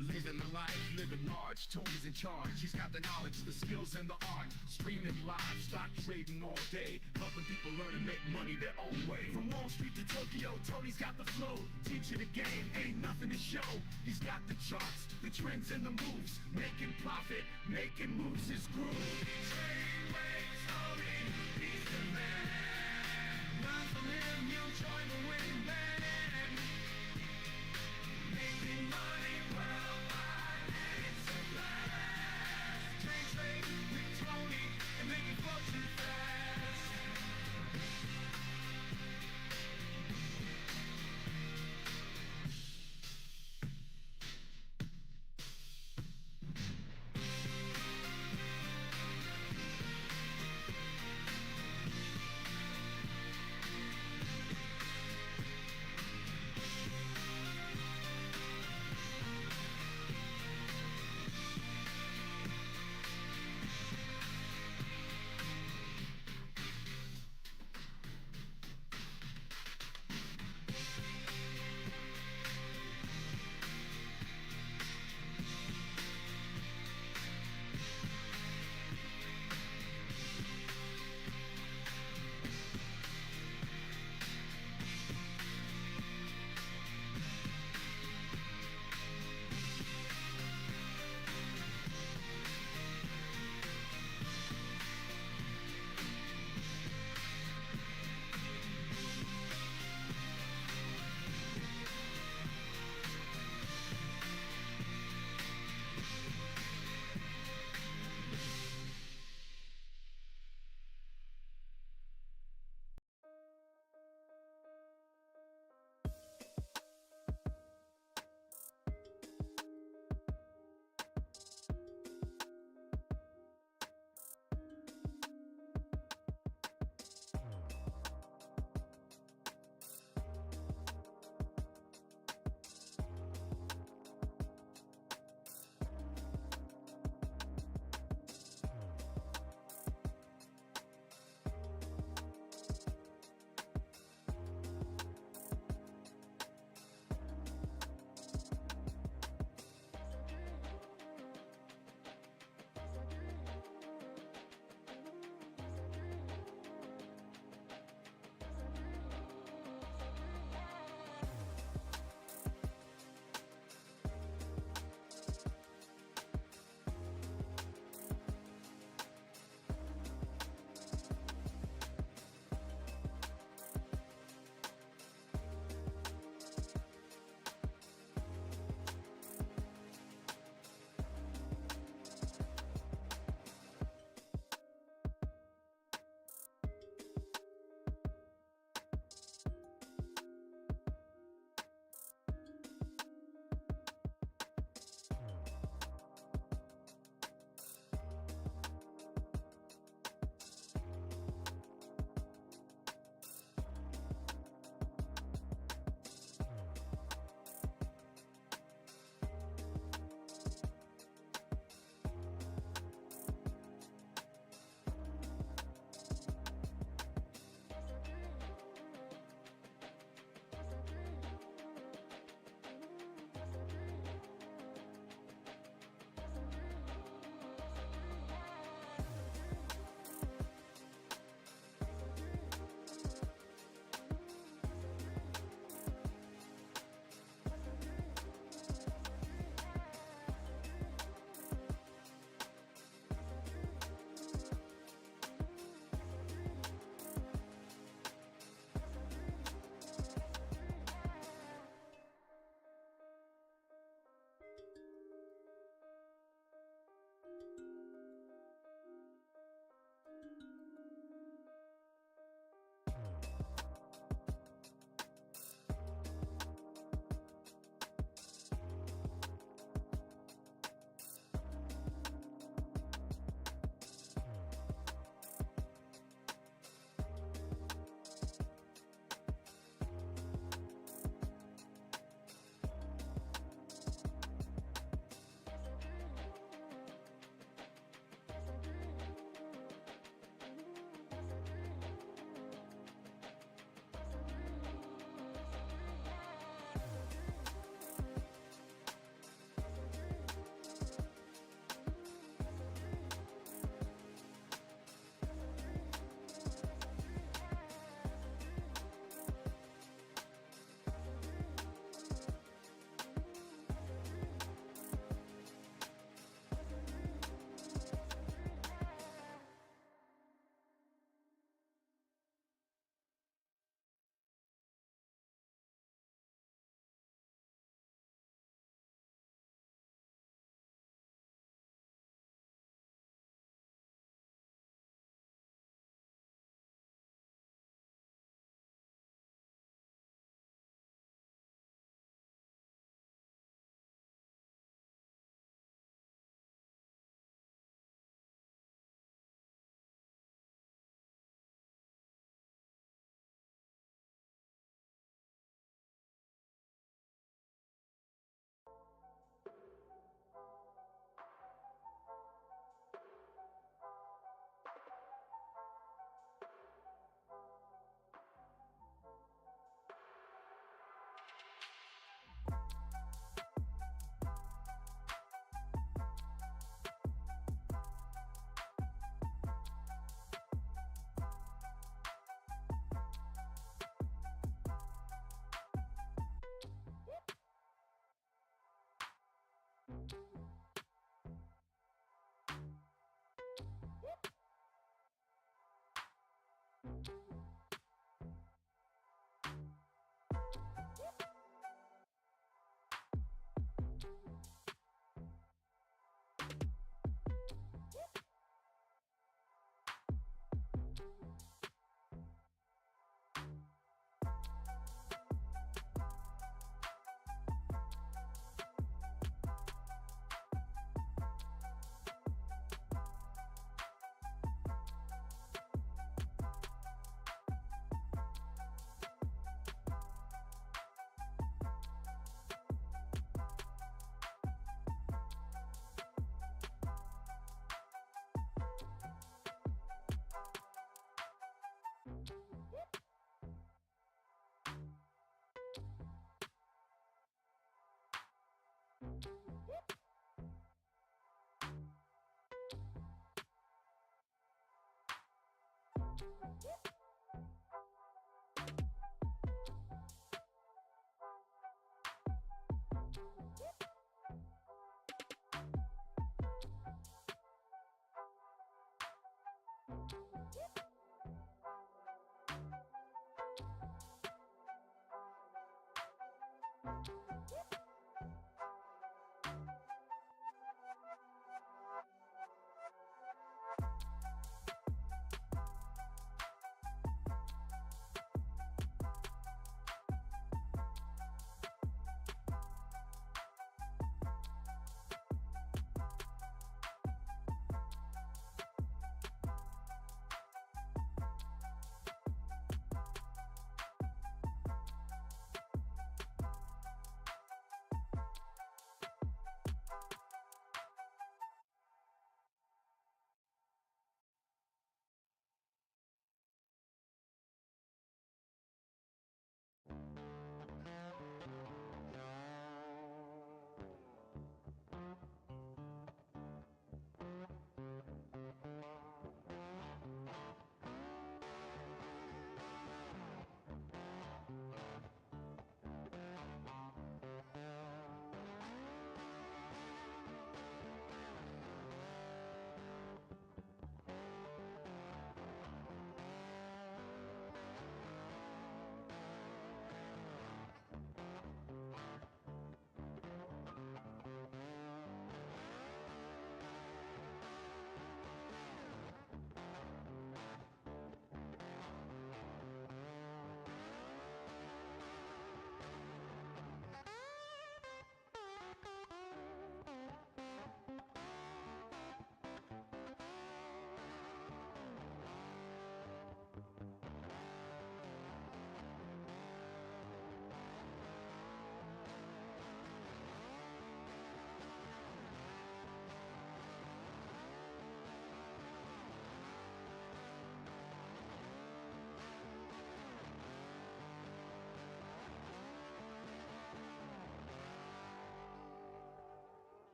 Living the life, living large, Tony's in charge. He's got the knowledge, the skills, and the art. Streaming live, stock trading all day, helping people learn and make money their own way. From Wall Street to Tokyo, Tony's got the flow. Teaching the game, ain't nothing to show. He's got the charts, the trends, and the moves. Making profit, making moves his groove. Trading waves, Tony, he's the man. Learn from him, you'll join the winning band. Making money worldwide, and it's a blast. Trade with Tony and making fortune fast.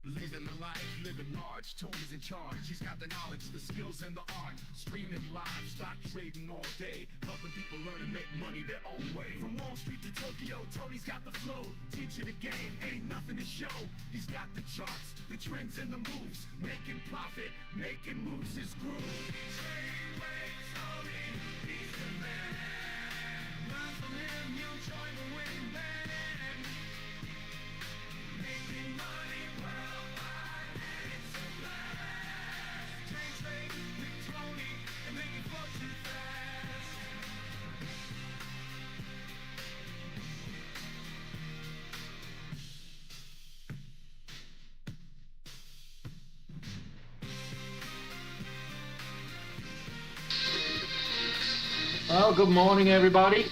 Living the life, living large, Tony's in charge. He's got the knowledge, the skills, and the art. Streaming live, stock trading all day, helping people learn and make money their own way. From Wall Street to Tokyo, Tony's got the flow. Teaching the game, ain't nothing to show. He's got the charts, the trends, and the moves. Making profit, making moves, his groove. Trade with Tony, he's the man. Learn from him, you'll join the winning band. Making money worldwide, it's a blast. Trade with Tony and making fortune fast. Well, good morning, everybody.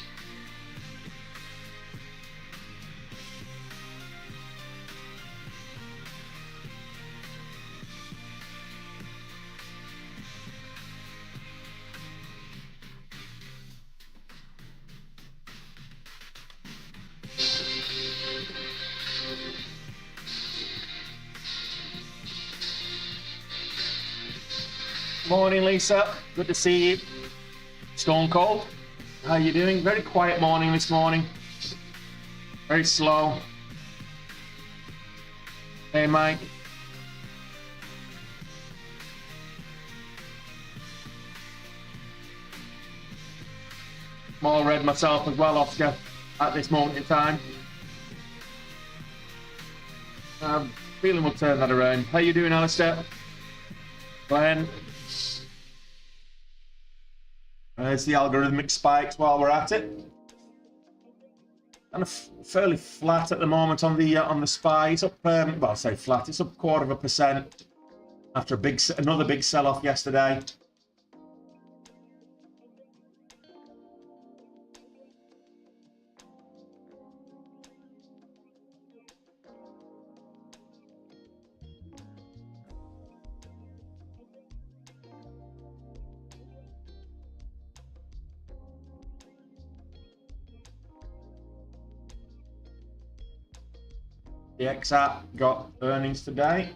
Morning, Lisa. Good to see you. Stone Cold. How you doing? Very quiet morning this morning. Very slow. Hey, Mike. I'm all red myself as well, Oscar, at this moment in time. Feeling we'll turn that around. How you doing, Alistair? Glenn? There's the algorithmic spikes while we're at it. And fairly flat at the moment on the SPY. It's up, well, I say flat. It's up 0.25% after another big sell-off yesterday. The XApp got earnings today.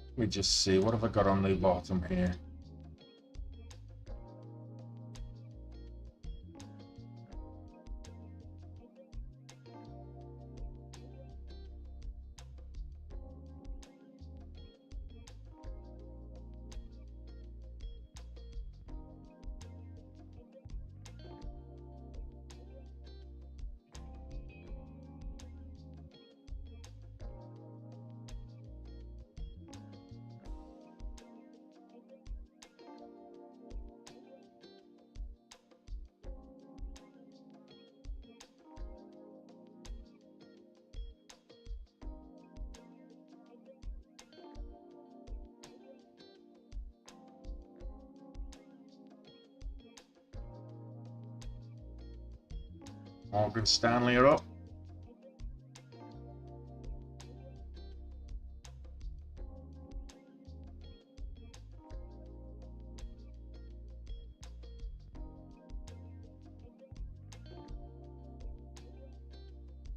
Let me just see, what have I got on the bottom here? Morgan Stanley are up.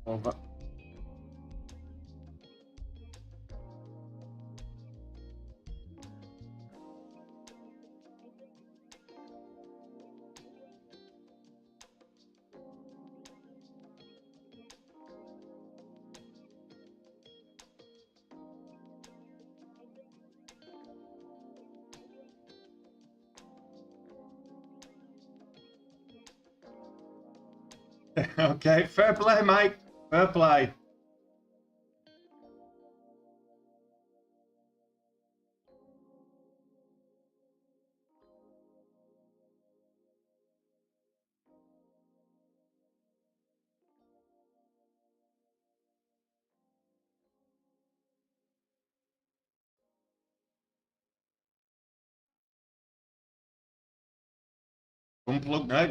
Over. Okay, fair play, Mike. Fair play. Unplug now.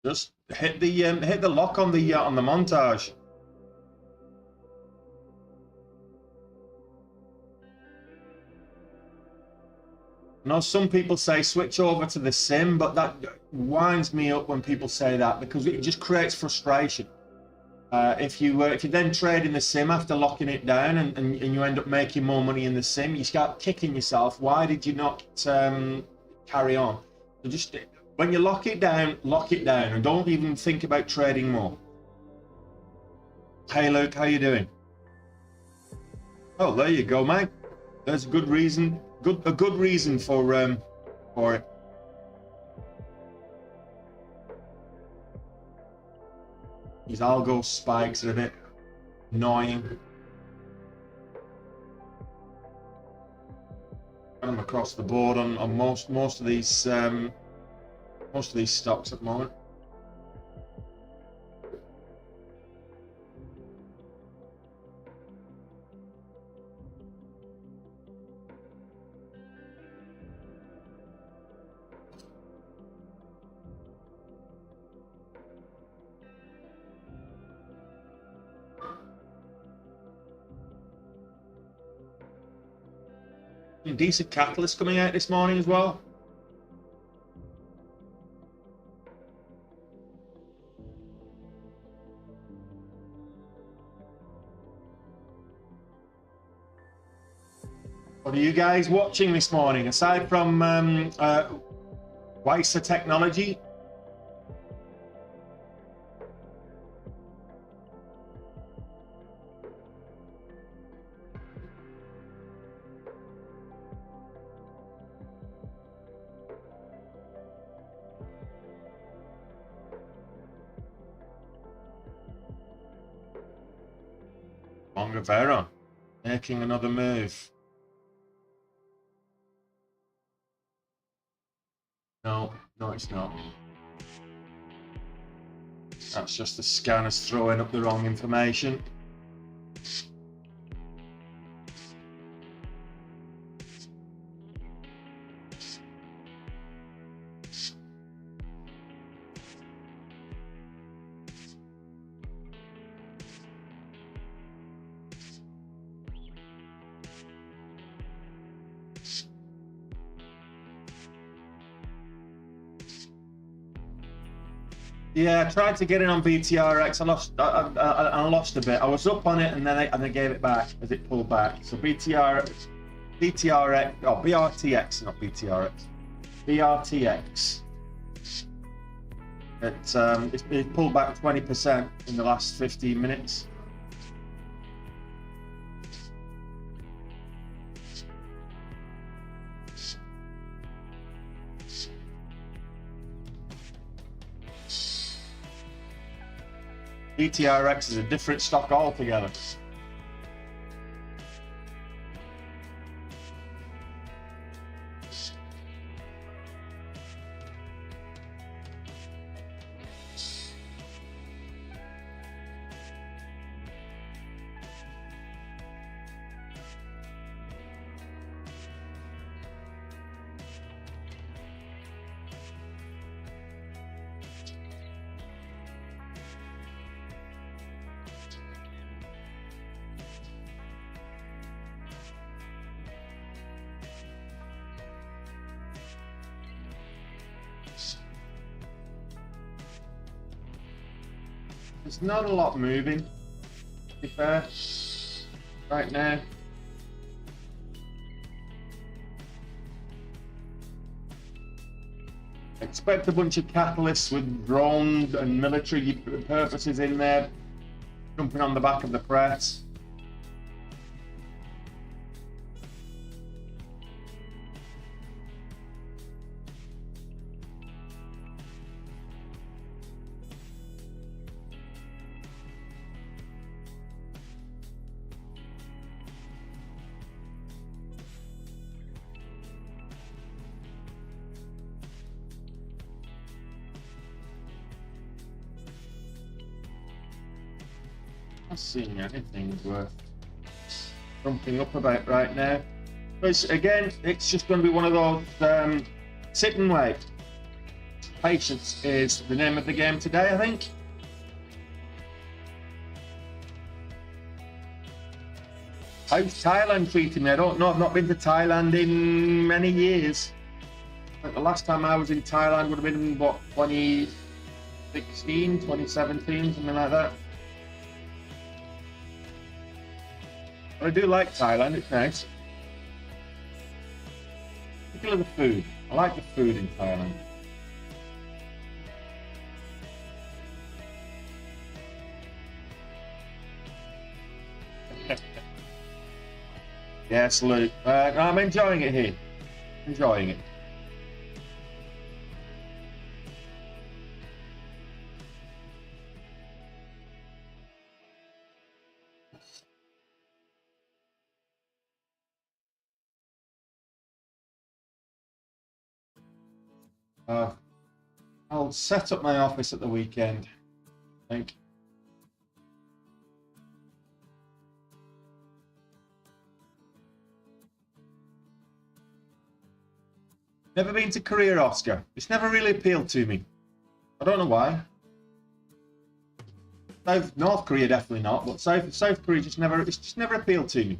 Just hit the lock on the montage. I know some people say switch over to the sim, but that winds me up when people say that because it just creates frustration. If you then trade in the sim after locking it down and you end up making more money in the sim, you start kicking yourself. Why did you not carry on? So just when you lock it down, and don't even think about trading more. Hey Luke, how you doing? Oh, there you go, mate. There's a good reason. A good reason for it. These algo spikes are a bit annoying. Got them across the board on most of these stocks at the moment. Decent catalyst coming out this morning as well. What are you guys watching this morning aside from NYSE technology? Vera making another move. No, it's not. That's just the scanners throwing up the wrong information. Yeah, I tried to get in on VTRX. I lost a bit. I was up on it and then I gave it back as it pulled back. So VTRX, oh BRTX, not VTRX, BRTX. It pulled back 20% in the last 15 minutes. VTRX is a different stock altogether. There's not a lot moving, to be fair, right now. Expect a bunch of catalysts with drones and military purposes in there, jumping on the back of the press. Not seeing anything worth jumping up about right now. But again, it's just going to be one of those sit and wait. Patience is the name of the game today, I think. How's Thailand treating me? I don't know. I've not been to Thailand in many years. I think the last time I was in Thailand would have been, what, 2016, 2017, something like that. I do like Thailand, it's nice. Particularly the food. I like the food in Thailand. Yes, Luke. I'm enjoying it here. Enjoying it. I'll set up my office at the weekend, I think. Never been to Korea, Oscar. It's never really appealed to me. I don't know why. North Korea definitely not, but South Korea it's just never appealed to me.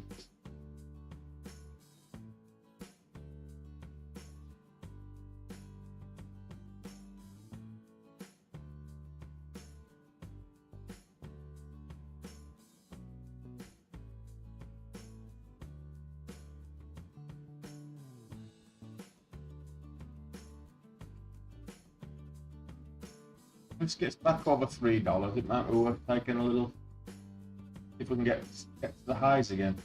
This gets back over $3. It might be worth taking a little, if we can get to the highs again.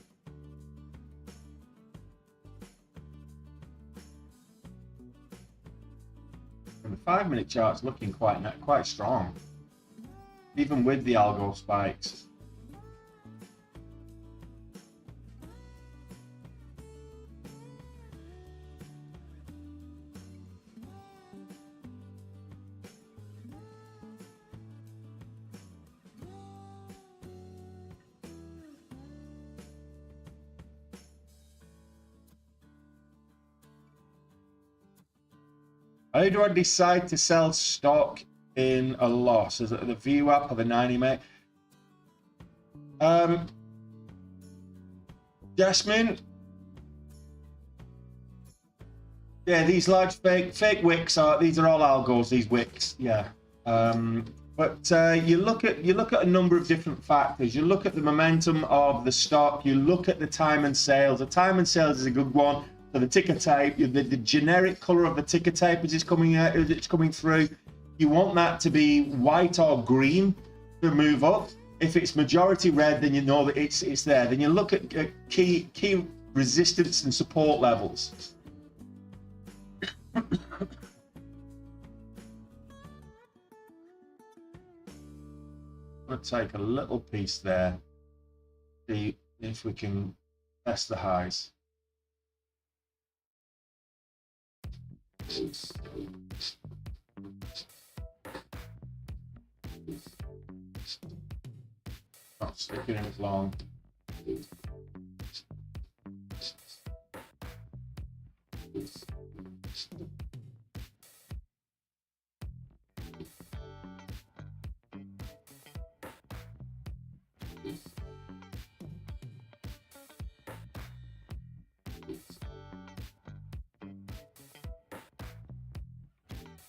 And the 5-minute chart's looking quite strong, even with the algo spikes. How do I decide to sell stock in a loss? Is it the VWAP or the 90 MA? Jasmine? Yeah, these large fake wicks these are all algos, these wicks, yeah. But you look at a number of different factors. You look at the momentum of the stock, you look at the time and sales. The time and sales is a good one. So the ticker tape, the generic color of the ticker tape as it's coming through, you want that to be white or green to move up. If it's majority red, then you know that it's there. Then you look at key resistance and support levels. I'm going to take a little piece there, see if we can test the highs. Not sticking in as long.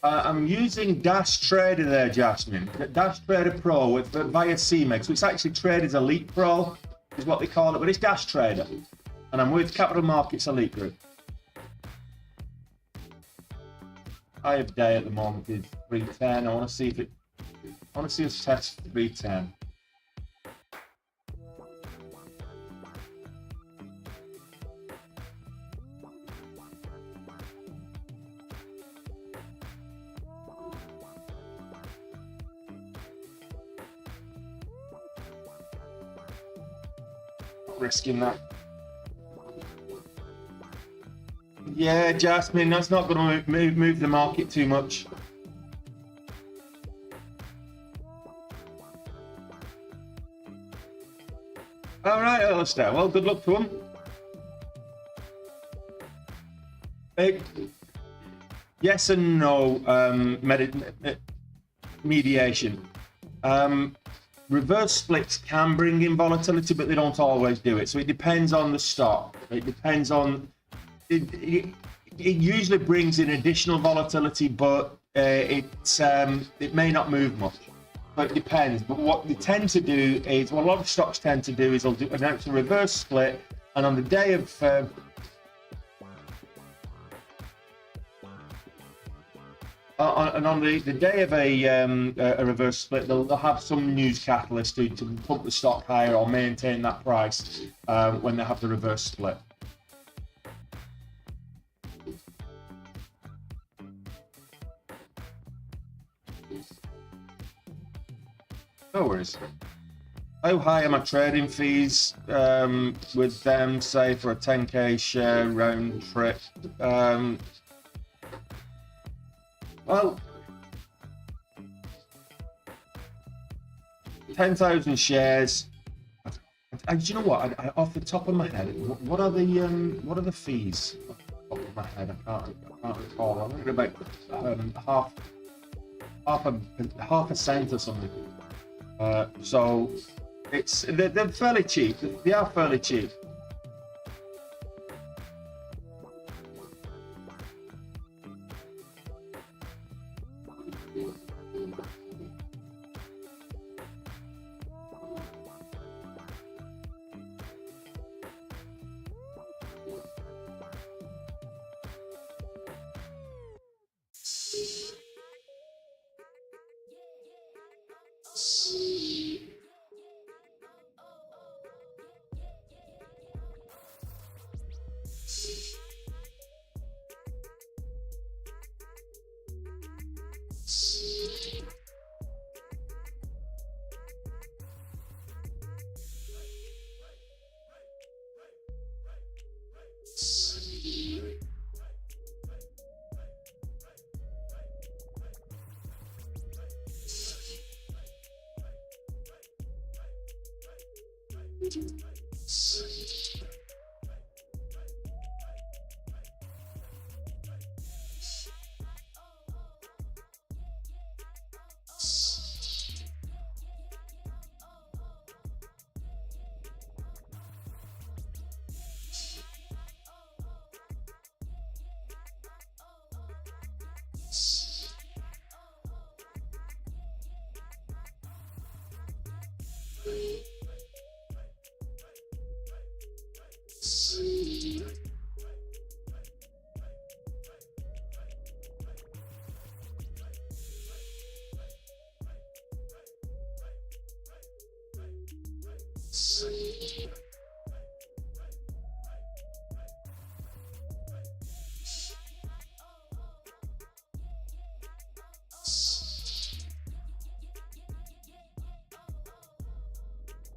I'm using Dash Trader there, Jasmine. Dash Trader Pro via CMEX. So it's actually Traders Elite Pro, is what they call it, but it's Dash Trader. And I'm with Capital Markets Elite Group. High of day at the moment is 310. I want to see us test 310. Risking that. Yeah, Jasmine, that's not going to move the market too much. All right, Alistair. Well, good luck to him. Yes and no. Mediation. Reverse splits can bring in volatility, but they don't always do it. So it depends on the stock. It depends on. It usually brings in additional volatility, but it may not move much. but it depends. But what they tend to do is, what a lot of stocks tend to do is they'll announce a reverse split, and on the day of on the day of a reverse split, they'll have some news catalyst to pump the stock higher or maintain that price when they have the reverse split. No worries. How high are my trading fees with them, say, for a 10k share round trip? Well, 10,000 shares. And you know what? Off the top of my head, what are the fees? Off the top of my head, I can't recall. I'm thinking about half a cent or something. So they're fairly cheap. They are fairly cheap.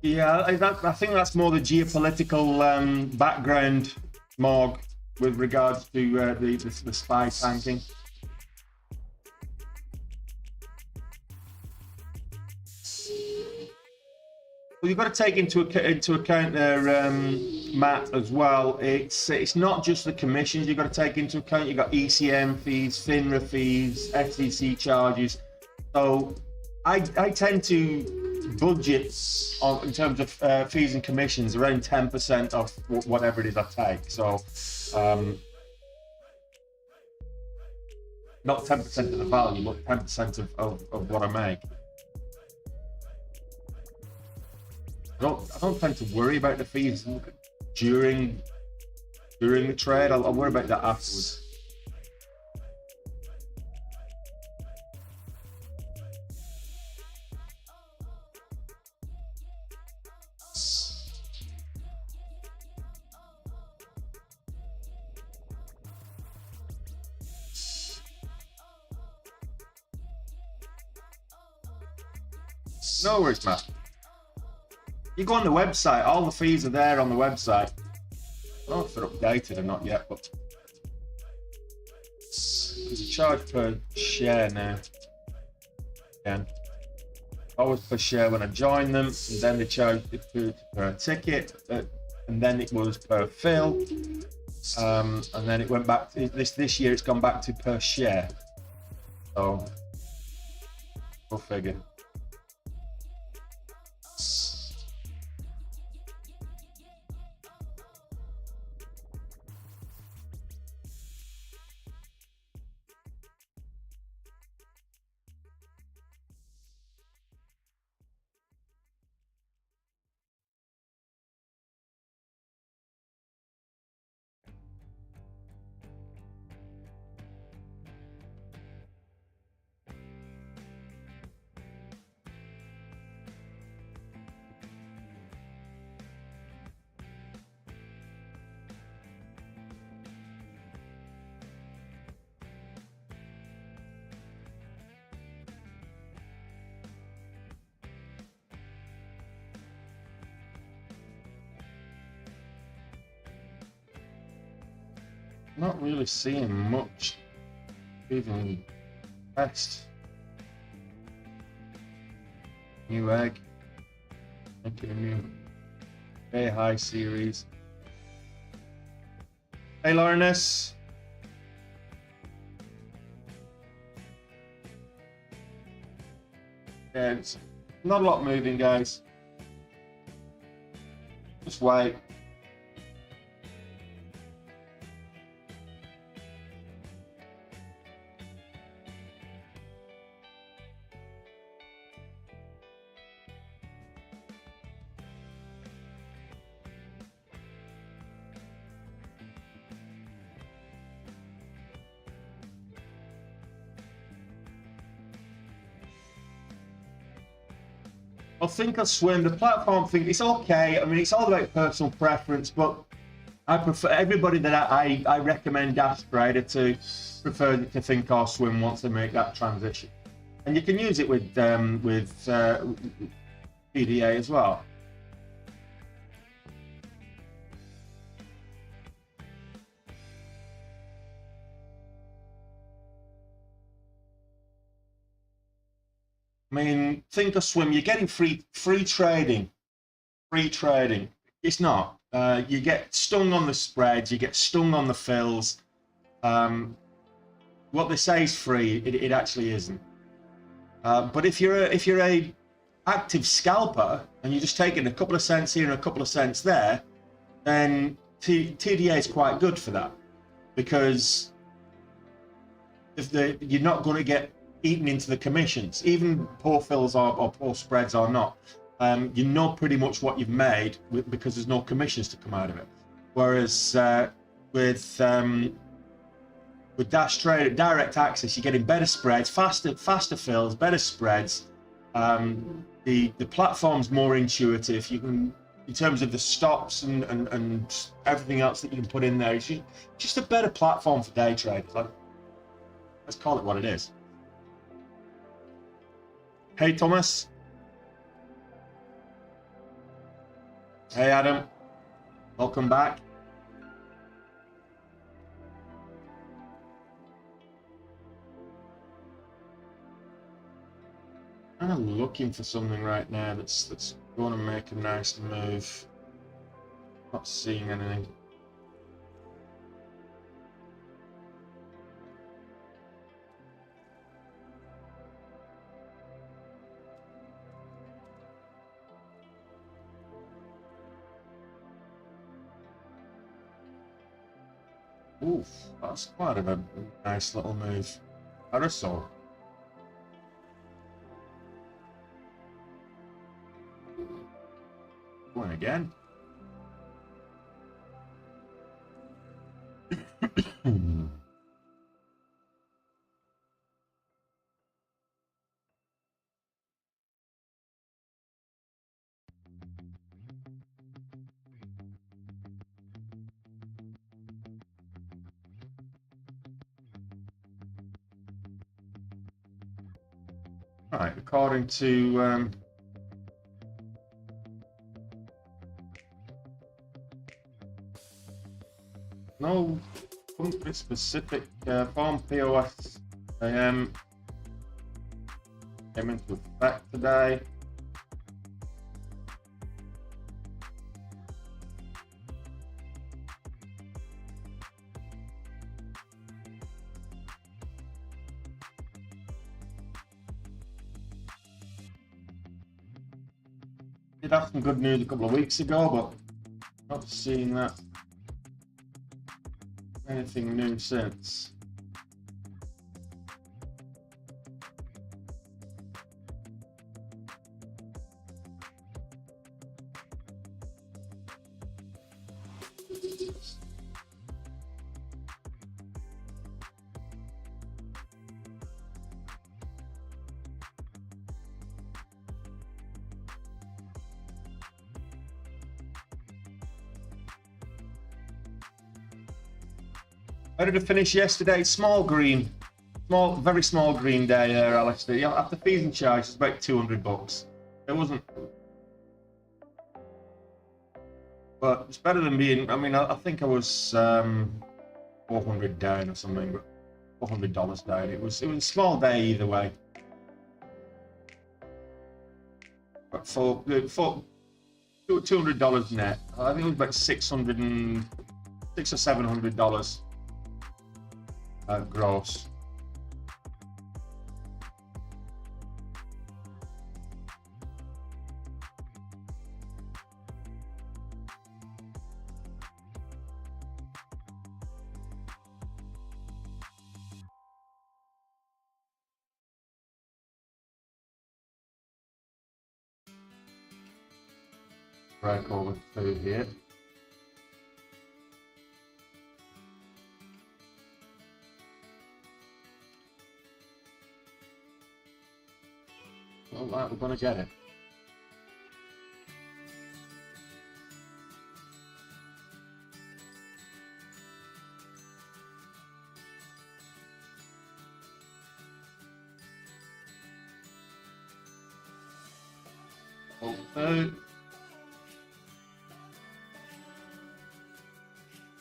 Yeah, I think that's more the geopolitical background, Morg, with regards to the spy tanking. Well, you've got to take into account there, Matt, as well. It's not just the commissions you've got to take into account. You've got ECM fees, FINRA fees, SEC charges. So I tend to budget in terms of fees and commissions around 10% of whatever it is I take. So not 10% of the value, but 10% of what I make. I don't tend to worry about the fees during the trade. I'll worry about that afterwards. No worries, Matt. You go on the website, all the fees are there on the website. I don't know if they're updated or not yet, but there's a charge per share now. Again, always per share when I join them, and then they charge per ticket, and then it was per fill, and then it went back to this year. It's gone back to per share. So, go figure. Not really seeing much even test. New egg. Making a new very high series. Hey Laurenus. Yeah, it's not a lot moving, guys. Just wait. I think I swim. The platform thing, it's okay. I mean, it's all about personal preference, but I prefer everybody that I recommend Dash Trader to prefer to think or swim once they make that transition. And you can use it with PDA as well. I mean, think or swim. You're getting free trading. Free trading. It's not. You get stung on the spreads. You get stung on the fills. What they say is free. It actually isn't. But if you're a active scalper and you're just taking a couple of cents here and a couple of cents there, then TDA is quite good for that, because if you're not going to get eaten into the commissions, even poor fills or poor spreads or not. You know pretty much what you've made because there's no commissions to come out of it. Whereas with Dash Trade direct access, you're getting better spreads, faster fills, better spreads. The platform's more intuitive. You can, in terms of the stops and everything else that you can put in there, it's just a better platform for day traders. Let's call it what it is. Hey Thomas. Hey Adam. Welcome back. I'm looking for something right now that's going to make a nice move. Not seeing anything. Oof, that's quite a nice little move. Parasol. Going again. Right, according to no country specific farm POS came into effect today. Did have some good news a couple of weeks ago, but not seeing that anything new since. How did it finish yesterday? Small green. Very small green day here, Alistair. Yeah, after fees and charges, it's about $200. It wasn't, but it's better than being. I mean, I think I was 400 down or something, but $400 down. It was a small day either way. But for $200 net, I think it was about $600 or $700 gross. Break over to here. All right, we're gonna get it. Also,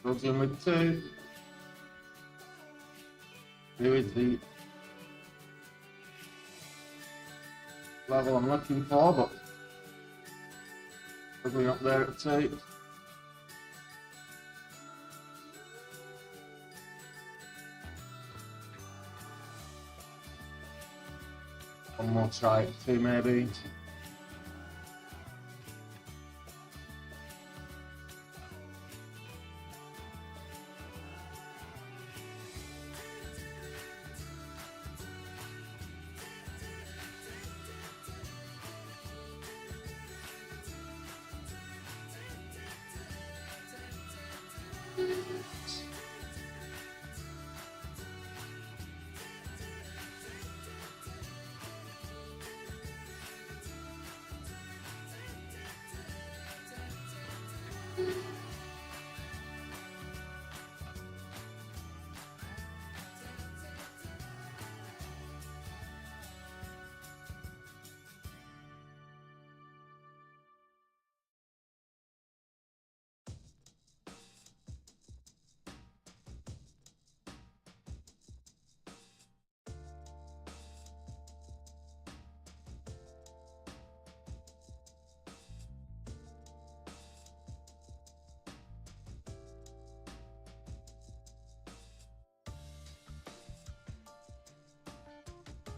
plugs in with 2. Here is the level I'm looking for, but probably up there at 2. One more try at 2 maybe.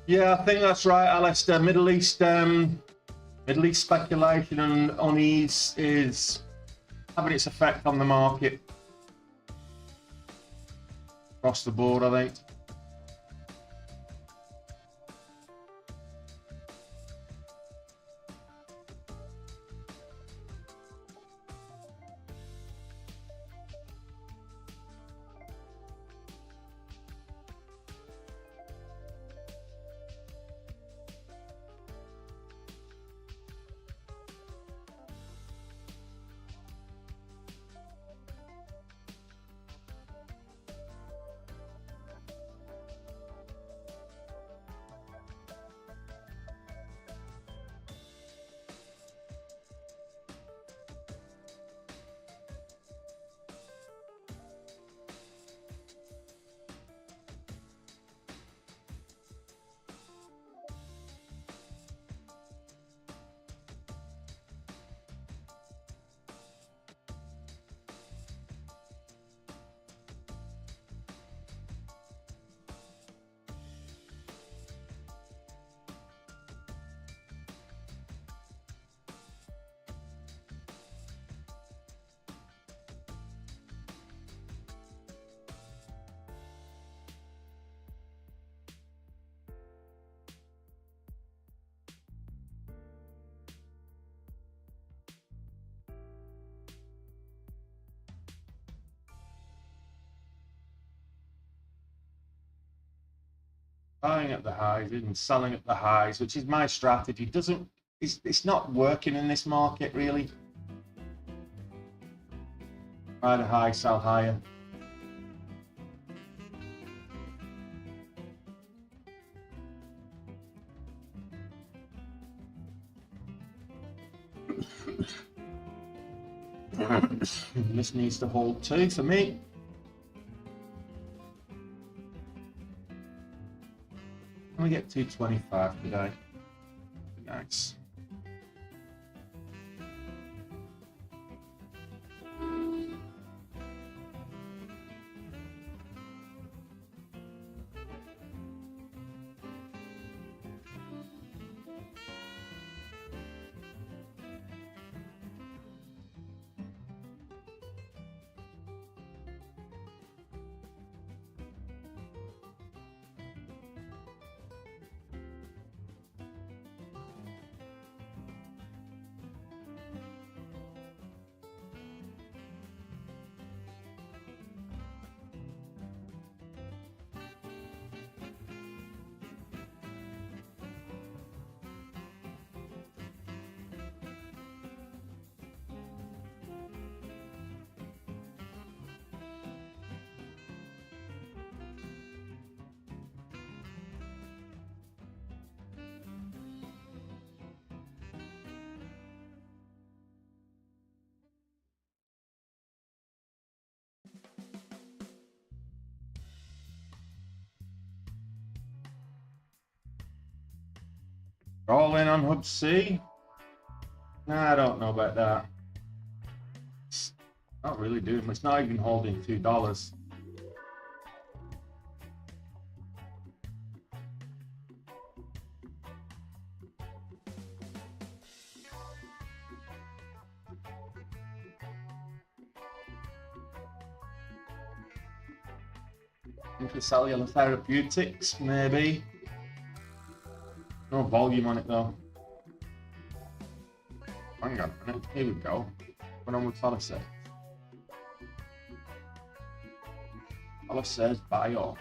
Yeah, I think that's right, Alistair. Middle East speculation and unease is having its effect on the market across the board, I think. Buying at the highs and selling at the highs, which is my strategy. It's not working in this market really. Buy the high, sell higher. This needs to hold too for me. we get 225 today? Nice. All in on Hub C? Nah, I don't know about that. It's not really doing much. It's not even holding $2. Intracellular therapeutics, maybe. No volume on it though. Hang on a minute. Here we go. What's on with Palisade? Palisade Bio.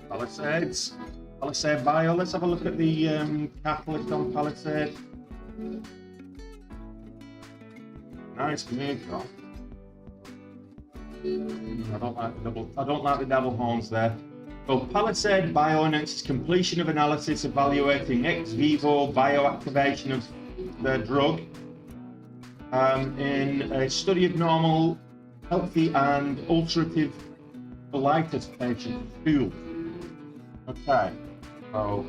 Palisades. Palisade Bio. Let's have a look at the catalyst on Palisade. Nice move, though. I don't like the double horns there. So Palisade Bio announces completion of analysis evaluating ex vivo bioactivation of the drug in a study of normal, healthy and ulcerative colitis patients. Cool. Okay. So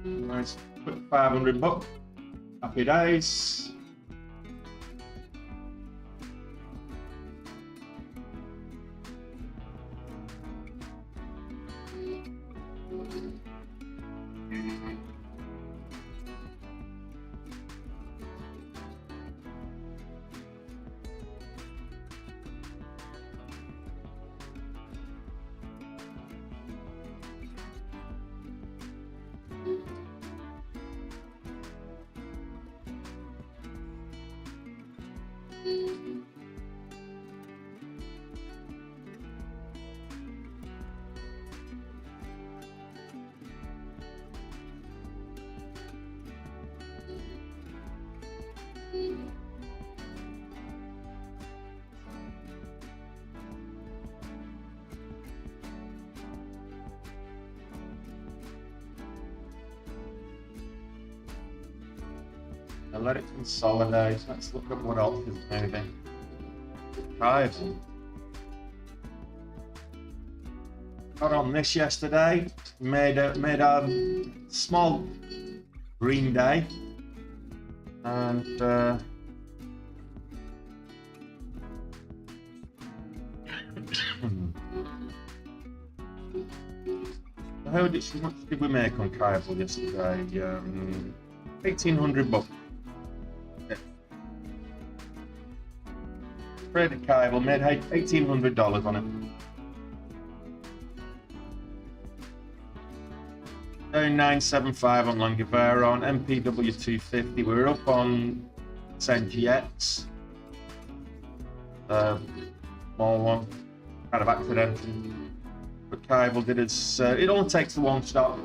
nice, quick $500. Happy days. And let it consolidate. Let's look at what else is moving. Right. Got on this yesterday. Made a small green day, and how much did we make on Kybal yesterday? $1,800. Traded Kybal, made $1,800 on it. Down 975 on Langivera, on MPW 250. We're up on NGX. Small one, kind of accidental. But Kybal did its. It only takes the one stop.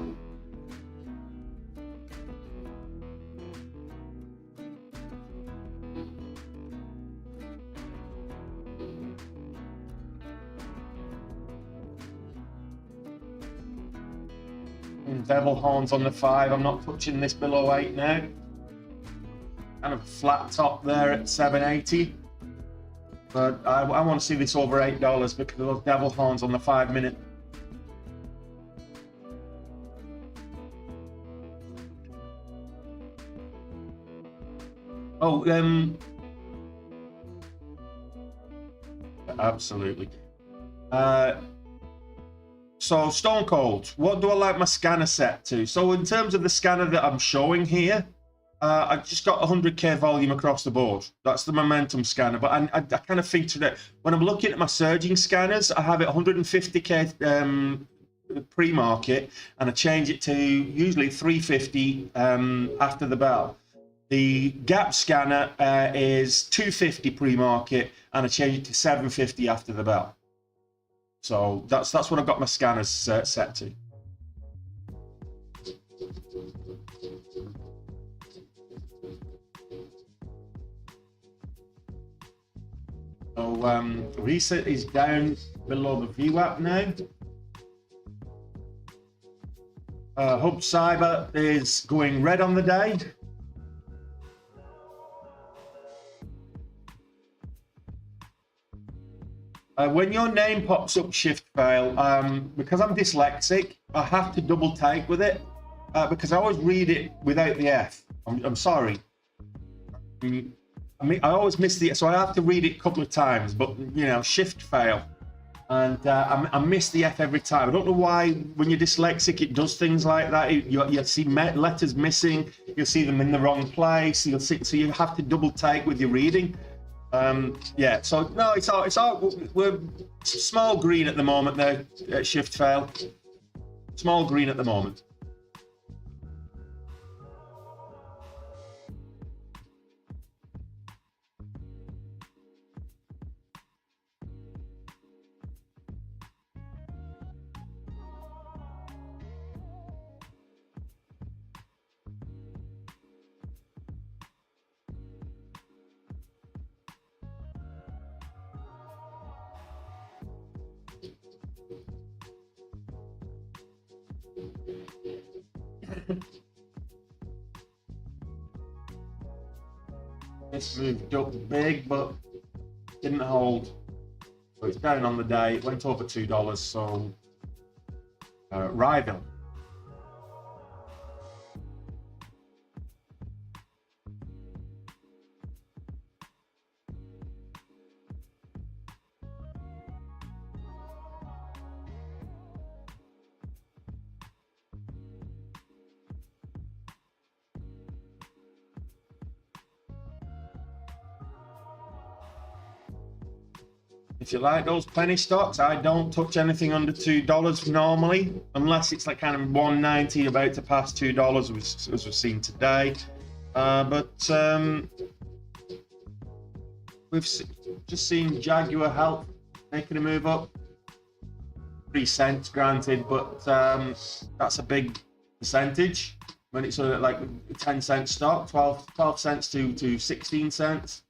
Devil horns on the 5. I'm not touching this below 8 now. Kind of flat top there at 780. But I want to see this over $8 because of those devil horns on the 5 minute. Oh, absolutely. So Stone Cold, what do I like my scanner set to? So in terms of the scanner that I'm showing here, I've just got 100k volume across the board. That's the momentum scanner. But I kind of featured it when I'm looking at my surging scanners. I have it 150k pre-market, and I change it to usually 350 after the bell. The gap scanner is 250 pre-market, and I change it to 750 after the bell. So that's what I've got my scanners set to. So reset is down below the VWAP now. Hub Cyber is going red on the day. When your name pops up shift fail, because I'm dyslexic, I have to double take with it because I always read it without the F. I'm sorry. I always miss the, so I have to read it a couple of times, but you know, shift fail. And I miss the F every time. I don't know why when you're dyslexic, it does things like that. You see letters missing, you'll see them in the wrong place, so you have to double take with your reading. Yeah, so no, it's all we're small green at the moment there at shift fail. Small green at the moment. This moved up big, but didn't hold. So it's down on the day. It went over $2. So rival. If you like those penny stocks, I don't touch anything under $2 normally, unless it's like kind of 190 about to pass $2, as we've seen today. But we've just seen Jaguar Health making a move up. 3 cents granted, but that's a big percentage when it's like a 10-cent stock, 12 cents to 16 cents.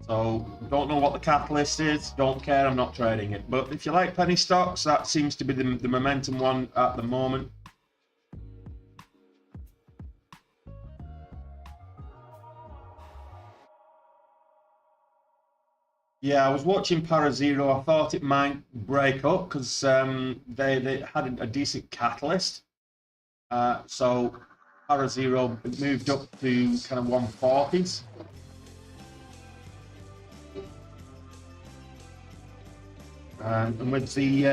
So don't know what the catalyst is, don't care, I'm not trading it. But if you like penny stocks, that seems to be the momentum one at the moment. Yeah, I was watching Parazero. I thought it might break up because they had a decent catalyst. So Parazero moved up to kind of 140s. And with the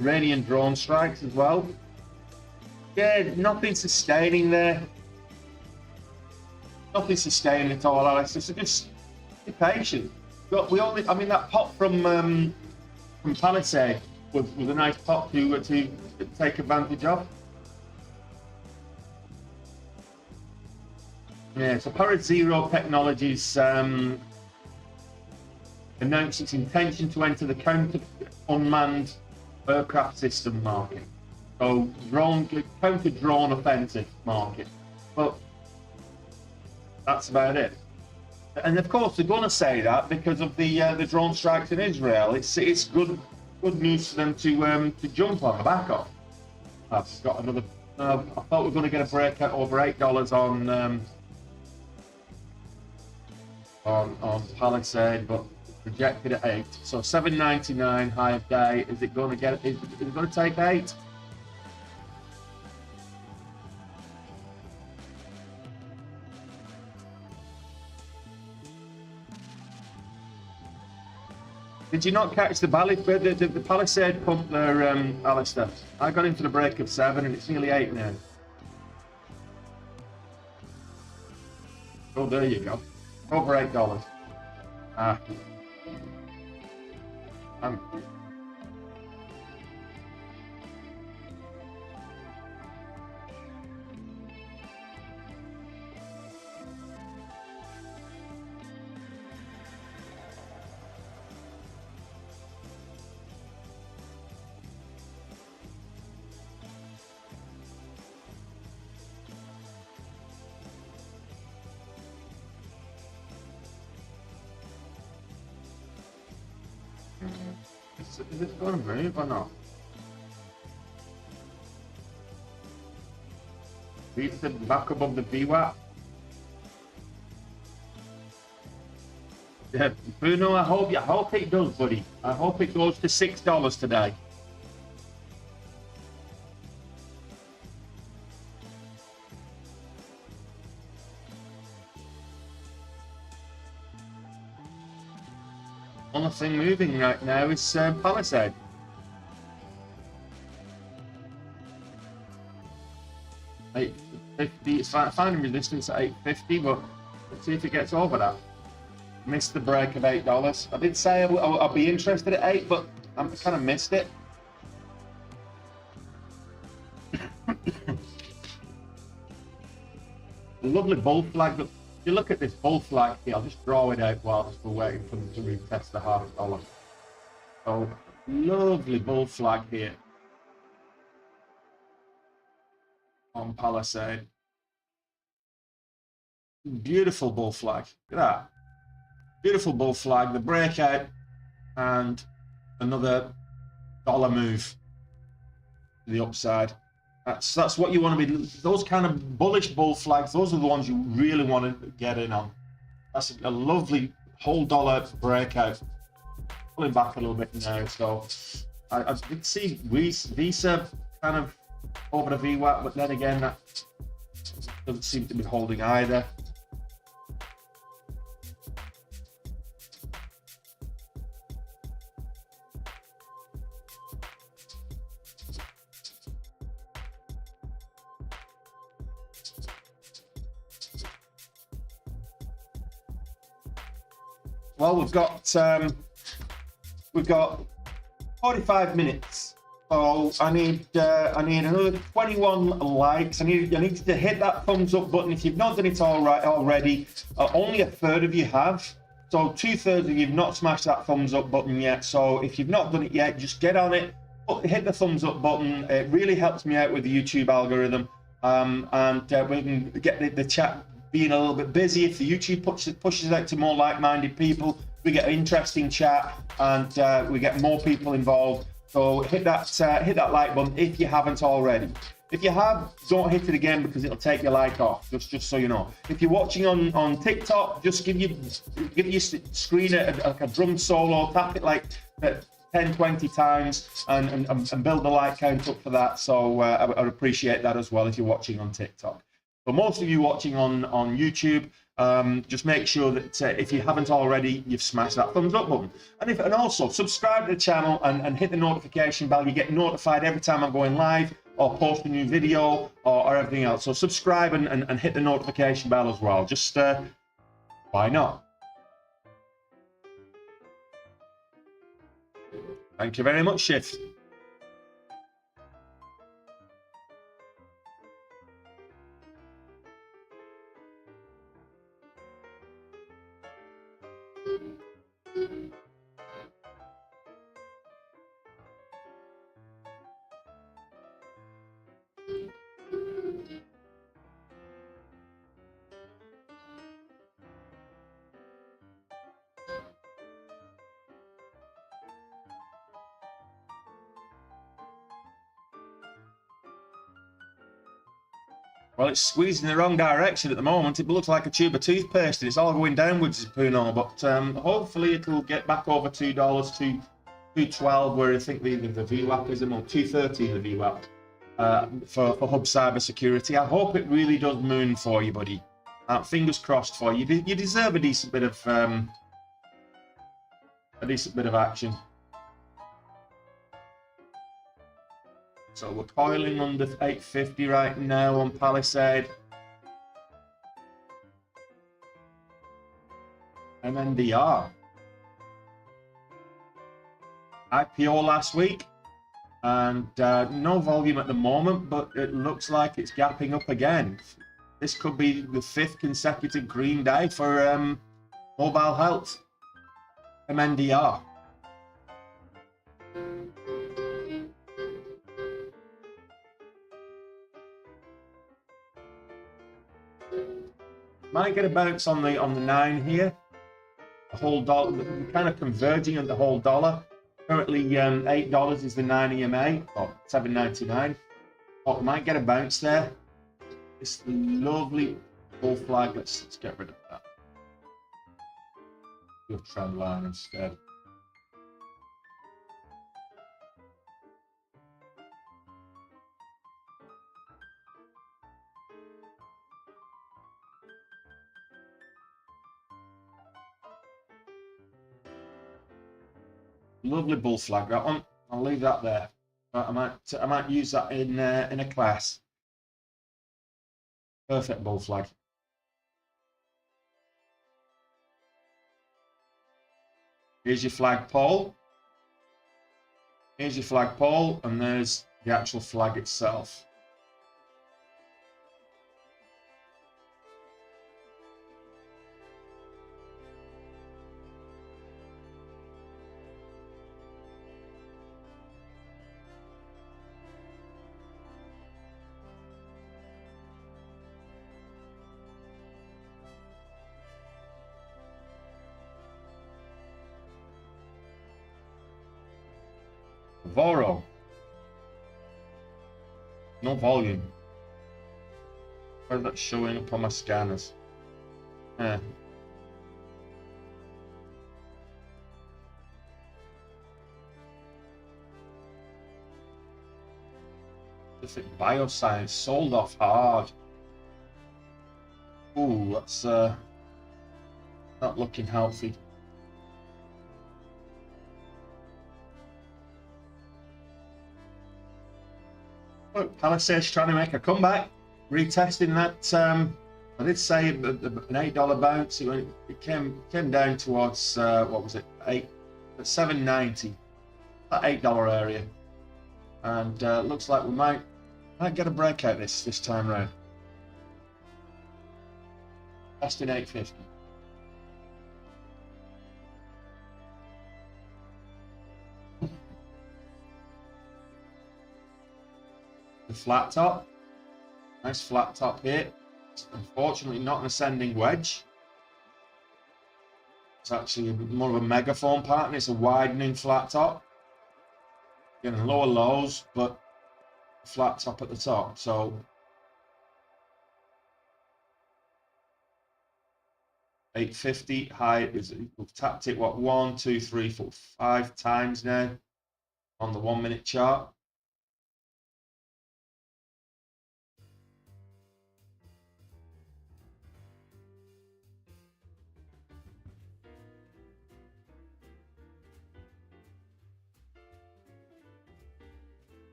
Iranian drone strikes as well. Yeah, nothing sustaining there. Nothing sustaining at all, Alex. So just be patient. I mean, that pop from Palisade was a nice pop to take advantage of. Yeah, so Parazero Technologies announced its intention to enter the counter unmanned aircraft system market. So counter drone offensive market. But that's about it. And of course they're going to say that because of the drone strikes in Israel. It's good news for them to jump on the back of. I've got another. I thought we were going to get a breakout over $8 on Palisade, but rejected at 8. So 7.99 high of day. Is it going to get? Is it going to take 8? Did you not catch the Palisade pump there, Alistair? I got into the break of 7 and it's nearly 8 now. Oh, there you go. Over $8. Is it going to move or not? Reach the back above the VWAP. Yeah, Bruno, I hope it does, buddy. I hope it goes to $6 today. Only thing moving right now is Palisade. $8.50. It's finding resistance at $8.50, but let's see if it gets over that. Missed the break of $8. I did say I'll be interested at 8, but I kind of missed it. Lovely bull flag. But if you look at this bull flag here, I'll just draw it out whilst we're waiting for them to retest the $0.5. So lovely bull flag here on Palisade. Beautiful bull flag. Look at that. Beautiful bull flag, the breakout, and another dollar move to the upside. That's what you want to be. Those kind of bullish bull flags, those are the ones you really want to get in on. That's a lovely whole dollar breakout. Pulling back a little bit now, so I did see Visa kind of over the VWAP, but then again that doesn't seem to be holding either. Well, we've got we've got 45 minutes. So I need another 21 likes. I need you to hit that thumbs up button if you've not done it already. Only a third of you have. So 2/3 of you have not smashed that thumbs up button yet. So if you've not done it yet, just get on it. Hit the thumbs up button. It really helps me out with the YouTube algorithm. And we can get the chat being a little bit busy. If the YouTube pushes out to more like-minded people, we get an interesting chat and we get more people involved. So hit that like button if you haven't already. If you have, don't hit it again because it'll take your like off. Just so you know. If you're watching on TikTok, just give your screen a drum solo, tap it like 10, 20 times, and build the like count up for that. So I'd appreciate that as well if you're watching on TikTok. But most of you watching on YouTube, just make sure that if you haven't already, you've smashed that thumbs up button. And also subscribe to the channel and hit the notification bell. You get notified every time I'm going live or post a new video or everything else. So subscribe and hit the notification bell as well. Just why not? Thank you very much, Shift. Well, it's squeezing the wrong direction at the moment. It looks like a tube of toothpaste and it's all going downwards, Puno. But hopefully it'll get back over $2 to $2.12, where I think the VWAP is about 2.13 the VWAP for Hub Cybersecurity. I hope it really does moon for you, buddy. Fingers crossed for you. You deserve a decent bit of action. So we're coiling under 850 right now on Palisade. MNDR. IPO last week. And no volume at the moment, but it looks like it's gapping up again. This could be the 5th consecutive green day for mobile health. MNDR. Might get a bounce on the 9 here. The whole dollar, we're kind of converging on the whole dollar. Currently, $8 is the 9 EMA, or $7.99. Oh, might get a bounce there. This lovely bull flag. Let's get rid of that. Your trend line instead. Lovely bull flag, that one. I'll leave that there. But I might use that in a class. Perfect bull flag. Here's your flagpole. Here's your flagpole, and there's the actual flag itself. Voro. No volume. Where's that showing up on my scanners? Pacific Bioscience sold off hard. Ooh, that's not looking healthy. Look, Palisade's trying to make a comeback, retesting that. I did say an $8 bounce. It came down towards what was it, at 790, that $8 area, and looks like we might get a breakout this time round. Testing 850. The flat top, nice flat top here. It's unfortunately not an ascending wedge. It's actually more of a megaphone pattern. It's a widening flat top. Getting lower lows, but flat top at the top. So $850 high is, we've tapped it what, 1, 2, 3, 4, 5 times now on the 1 minute chart.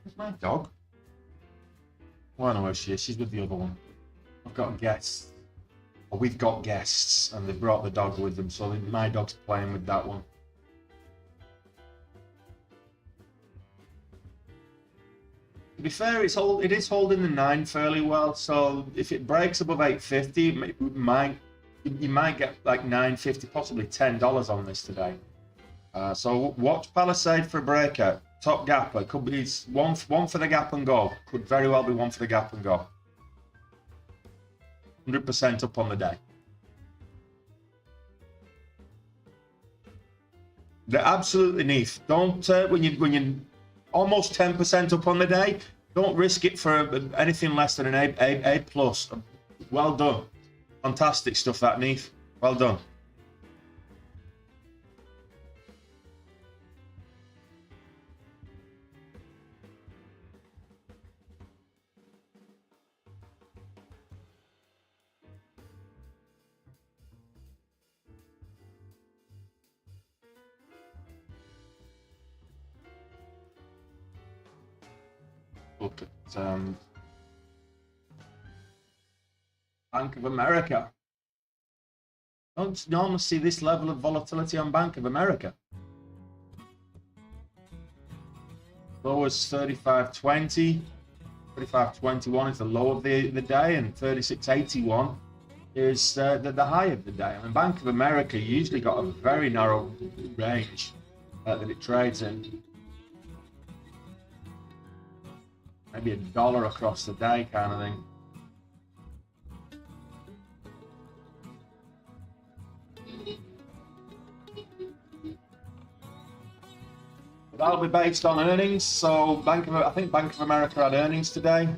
Where's my dog? Well, I know where she is. She's with the other one. I've got guests. Or we've got guests, and they brought the dog with them, so my dog's playing with that one. To be fair, it is holding the 9 fairly well. So if it breaks above 850, you might get like 950, possibly $10 on this today. So watch Palisade for a breakout. Top gapper, could be one for the gap and go. Could very well be one for the gap and go. 100% up on the day. They're absolutely neat. Don't when you almost 10% up on the day, don't risk it for anything less than an A plus. Well done, fantastic stuff that Neath. Well done. Look at Bank of America. Don't normally see this level of volatility on Bank of America. Low is 35.20, 35.21 is the low of the day, and 36.81 is the high of the day. I mean, Bank of America usually got a very narrow range that it trades in. Maybe $1 across the day kind of thing. But that'll be based on earnings. So I think Bank of America had earnings today.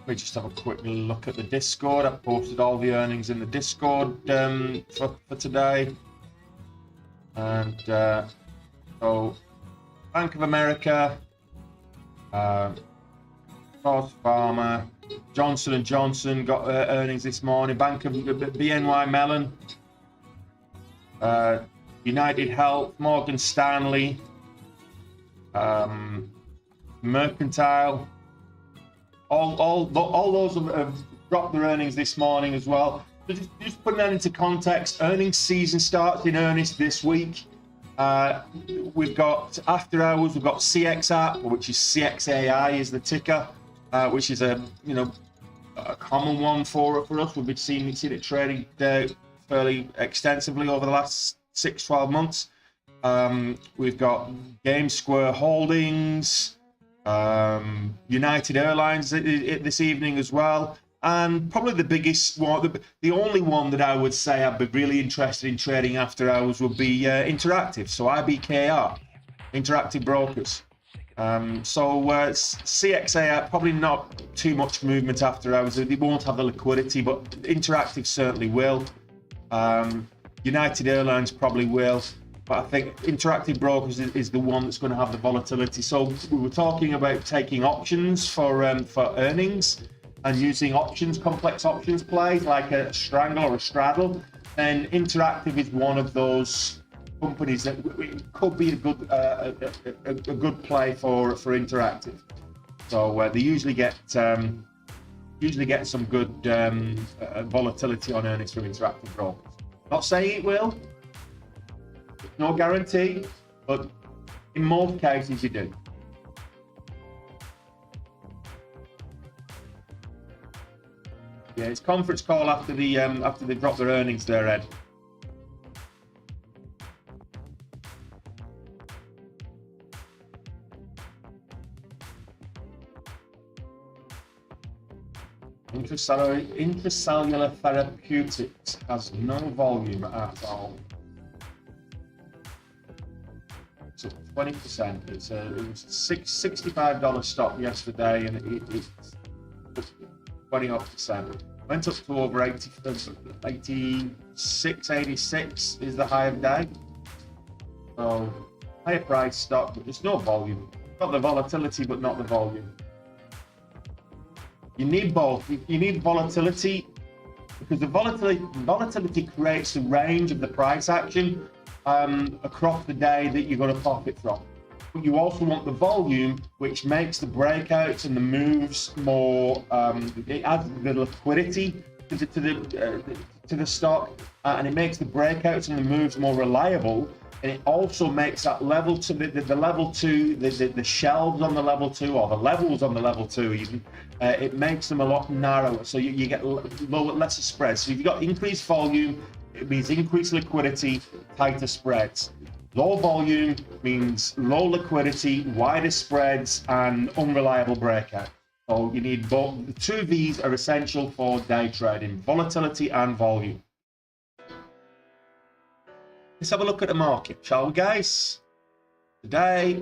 We just have a quick look at the Discord. I've posted all the earnings in the Discord for today. And so Bank of America, North Pharma, Johnson & Johnson got earnings this morning. Bank of BNY Mellon, United Health, Morgan Stanley, Mercantile. All those have dropped their earnings this morning as well. So just putting that into context, earnings season starts in earnest this week. We've got after hours. We've got CXApp, which is CXAI is the ticker. Which is a common one for us. We've been seeing it trading fairly extensively over the last 6-12 months. We've got Game Square Holdings, United Airlines this evening as well, and probably the biggest one, the only one that I would say I'd be really interested in trading after hours would be Interactive. So IBKR, Interactive Brokers. CXA probably not too much movement after hours. They won't have the liquidity, but Interactive certainly will. United Airlines probably will, but I think Interactive Brokers is the one that's going to have the volatility. So we were talking about taking options for earnings and using options, complex options plays like a strangle or a straddle. And Interactive is one of those companies that could be a good play for Interactive. So they usually get some good volatility on earnings from Interactive Brokers. Not saying it will, No guarantee, but in most cases you do. Yeah, it's conference call after they drop their earnings there, Ed. Intracellular therapeutics has no volume at all. It's up 20%. It was a $65 stock yesterday, and it's 20%. Went up to over 86 is the high of day. So higher price stock, but there's no volume. Got the volatility, but not the volume. You need both. You need volatility, because the volatility creates the range of the price action across the day that you're going to profit from. But you also want the volume, which makes the breakouts and the moves more. It adds the liquidity to the stock, and it makes the breakouts and the moves more reliable. And it also makes that level two, the level two, the shelves on the level two, or the levels on the level two even, it makes them a lot narrower. So you get lesser spreads. So if you've got increased volume, it means increased liquidity, tighter spreads. Low volume means low liquidity, wider spreads, and unreliable breakout. So you need both. The two of these are essential for day trading: volatility and volume. Let's have a look at the market, shall we, guys? Today,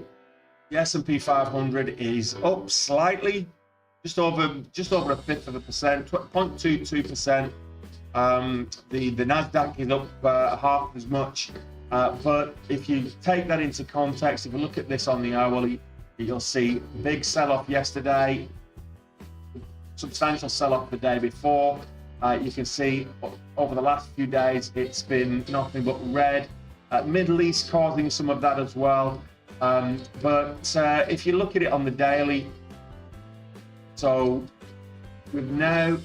the S&P 500 is up slightly, just over 1/5 of a percent, 0.22%. The NASDAQ is up half as much. But if you take that into context, if you look at this on the hourly, you'll see big sell-off yesterday, substantial sell-off the day before. You can see over the last few days, it's been nothing but red. Middle East causing some of that as well. But if you look at it on the daily, so we're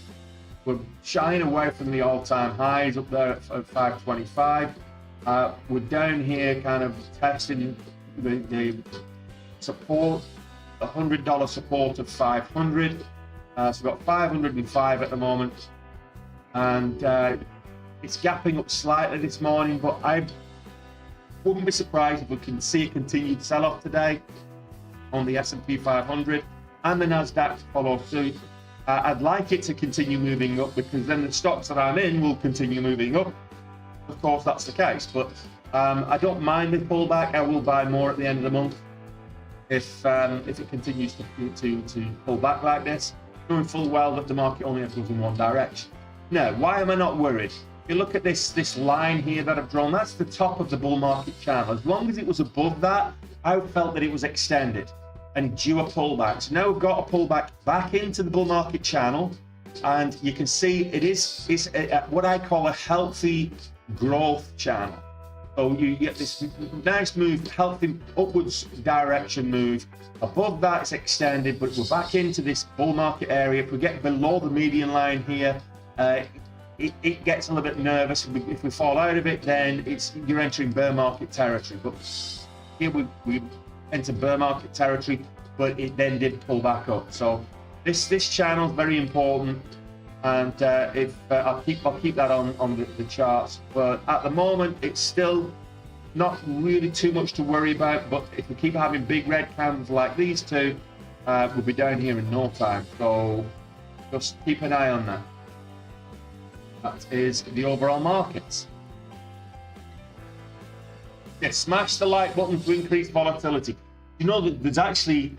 shying away from the all-time highs up there at 525. We're down here kind of testing the support, the $100 support of 500. So we've got 505 at the moment. And it's gapping up slightly this morning, but I wouldn't be surprised if we can see a continued sell-off today on the S&P 500 and the NASDAQ to follow suit. I'd like it to continue moving up, because then the stocks that I'm in will continue moving up. Of course, that's the case, but I don't mind the pullback. I will buy more at the end of the month if it continues to pull back like this, knowing full well that the market only goes in one direction. Now, why am I not worried? If you look at this line here that I've drawn, that's the top of the bull market channel. As long as it was above that, I felt that it was extended and due a pullback. So now we've got a pullback back into the bull market channel, and you can see it's what I call a healthy growth channel. So you get this nice move, healthy upwards direction move. Above that, it's extended, but we're back into this bull market area. If we get below the median line here, it gets a little bit nervous. If we fall out of it, then you're entering bear market territory. But here we enter bear market territory, but it then did pull back up. So this channel is very important, and I'll keep that on the charts. But at the moment, it's still not really too much to worry about. But if we keep having big red candles like these two, we'll be down here in no time. So just keep an eye on that. That is the overall markets. Yeah, smash the like button to increase volatility. You know that there's actually,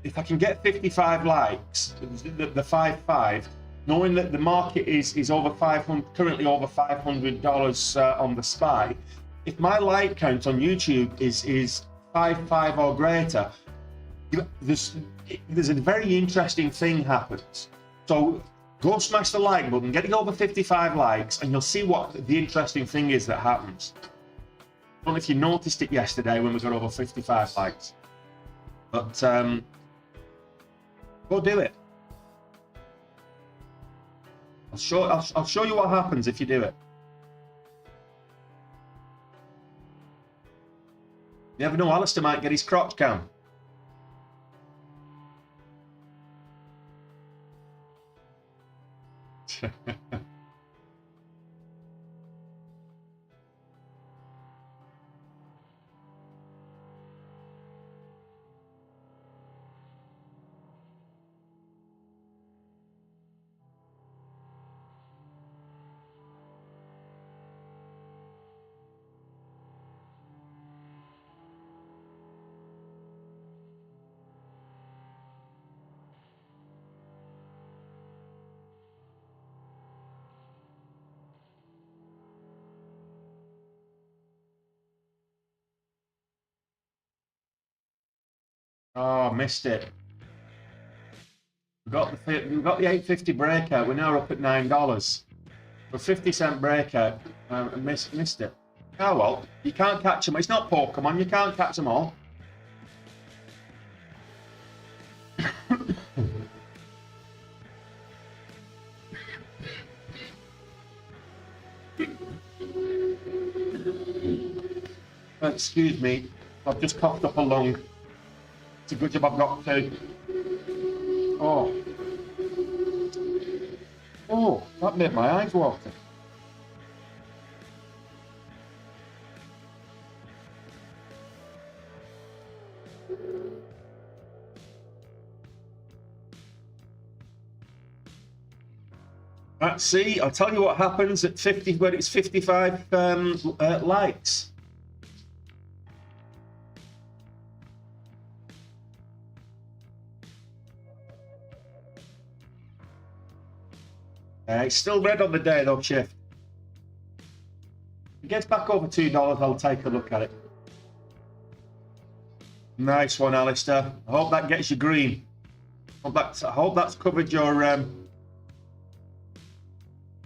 if I can get 55 likes, the 55, knowing that the market is over 500, currently over $500 on the SPY. If my like count on YouTube is 55 or greater, there's a very interesting thing happens. So go smash the like button, get it over 55 likes, and you'll see what the interesting thing is that happens. I don't know if you noticed it yesterday when we got over 55 likes, but go do it. I'll show you what happens if you do it. You never know, Alistair might get his crotch cam. Oh, missed it. We've got the 850 breakout. We're now up at $9. A 50-cent breakout. Missed it. Oh well, you can't catch them. It's not Pokemon. You can't catch them all. Excuse me. I've just coughed up a lung. It's a good job I've got two. Oh. Oh, that made my eyes water. Let's see, I'll tell you what happens at 50, when it's 55 likes. It's still red on the day though, Chief. If it gets back over $2, I'll take a look at it. Nice one, Alistair. I hope that gets you green. I hope that's covered your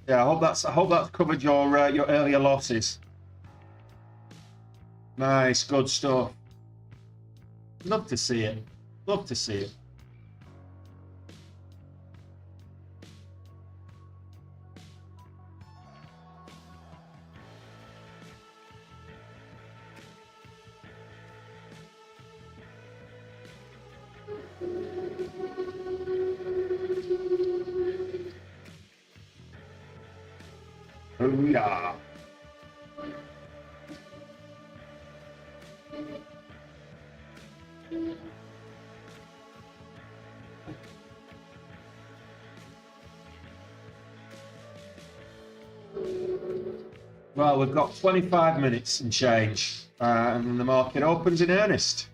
yeah, I hope that's covered your earlier losses. Nice, good stuff. Love to see it. Love to see it. Booyah. Well, we've got 25 minutes and change, and then the market opens in earnest.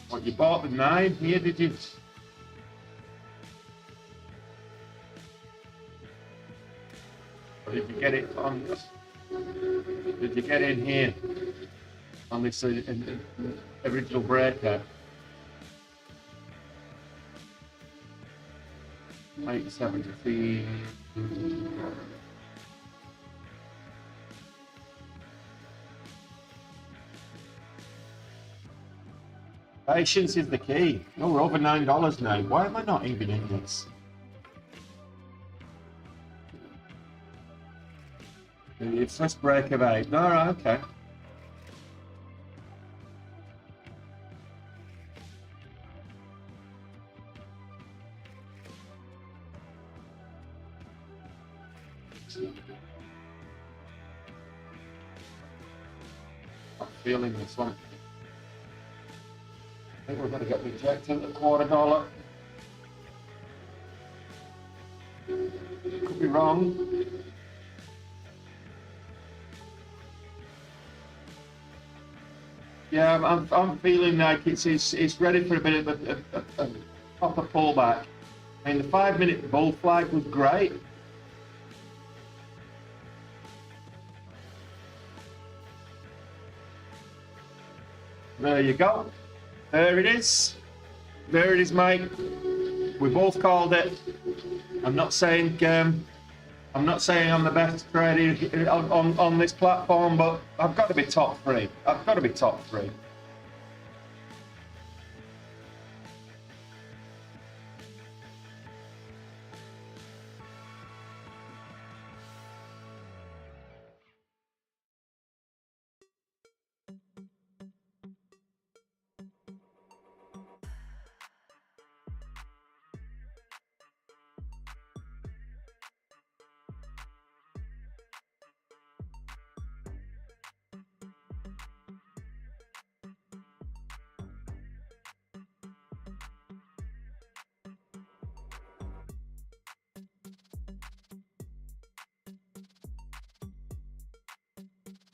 What, you bought the 9 here, did you? Or did you get it on? Did you get in here on this original breakout? 870. Patience is the key. Oh, we're over $9 now. Why am I not even in this? It's first break of 8. All right, okay. I'm feeling this one. I think we're going to get rejected at $0.25. Could be wrong. Yeah, I'm feeling like it's ready for a bit of a proper pullback. I mean, the 5-minute bull flag was great. There you go. There it is. There it is, mate. We both called it. I'm not saying I'm not saying I'm the best trader on this platform, but I've got to be top three. I've got to be top three.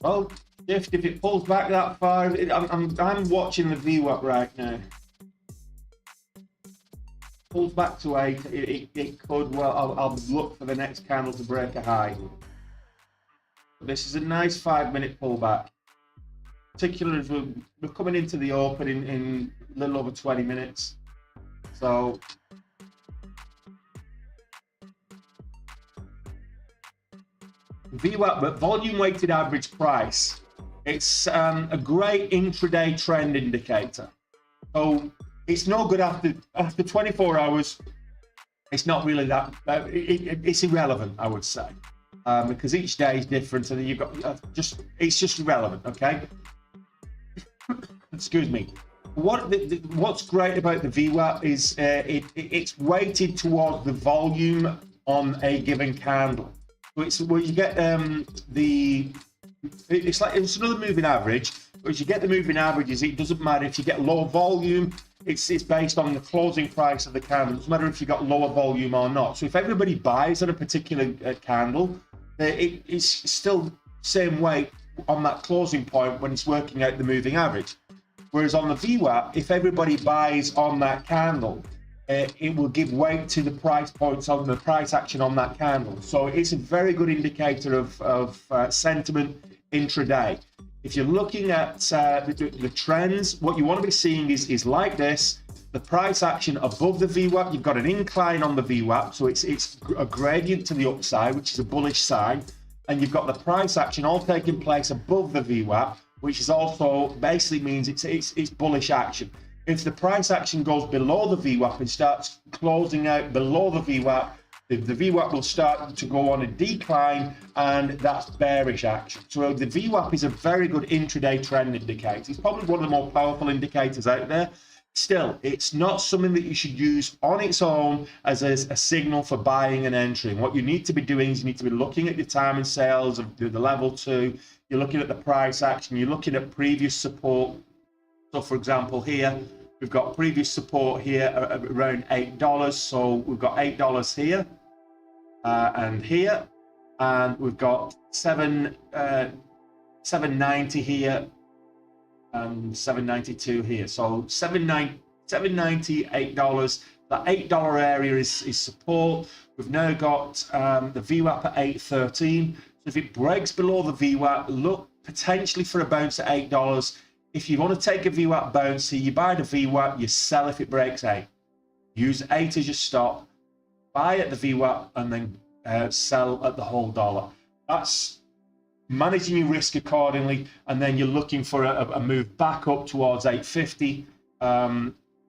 Well, if it pulls back that far, I'm watching the VWAP right now. Pulls back to 8, it could, well, I'll look for the next candle to break a high. But this is a nice 5-minute pullback. Particularly as we're coming into the open in a little over 20 minutes. So VWAP, but volume weighted average price. It's a great intraday trend indicator. So it's no good after 24 hours. It's not really that. It's irrelevant, I would say, because each day is different, and you've got it's just irrelevant. Okay. Excuse me. What's great about the VWAP is it's weighted towards the volume on a given candle. So it's where you get it's another moving average. But as you get the moving averages, it doesn't matter if you get low volume. It's based on the closing price of the candle. It doesn't matter if you got lower volume or not. So if everybody buys at a particular candle, it's still same weight on that closing point when it's working out the moving average. Whereas on the VWAP, if everybody buys on that candle, it will give weight to the price points on the price action on that candle. So it's a very good indicator of sentiment intraday. If you're looking at the trends, what you want to be seeing is like this: the price action above the VWAP. You've got an incline on the VWAP, so it's a gradient to the upside, which is a bullish sign, and you've got the price action all taking place above the VWAP, which is also basically means it's bullish action. If the price action goes below the VWAP and starts closing out below the VWAP, the VWAP will start to go on a decline, and that's bearish action. So the VWAP is a very good intraday trend indicator. It's probably one of the more powerful indicators out there. Still, it's not something that you should use on its own as a signal for buying and entering. What you need to be doing is you need to be looking at your time and sales of the level 2. You're looking at the price action. You're looking at previous support. So, for example, here we've got previous support here around $8. So we've got $8 here and here, and we've got $7.90 here and $7.92 here. So $7.90, $8. That $8 area is support. We've now got the VWAP at $8.13. So if it breaks below the VWAP, look potentially for a bounce at $8. If you want to take a VWAP bounce, you buy the VWAP, you sell if it breaks 8. Use 8 as your stop, buy at the VWAP, and then sell at the whole dollar. That's managing your risk accordingly, and then you're looking for a move back up towards 850.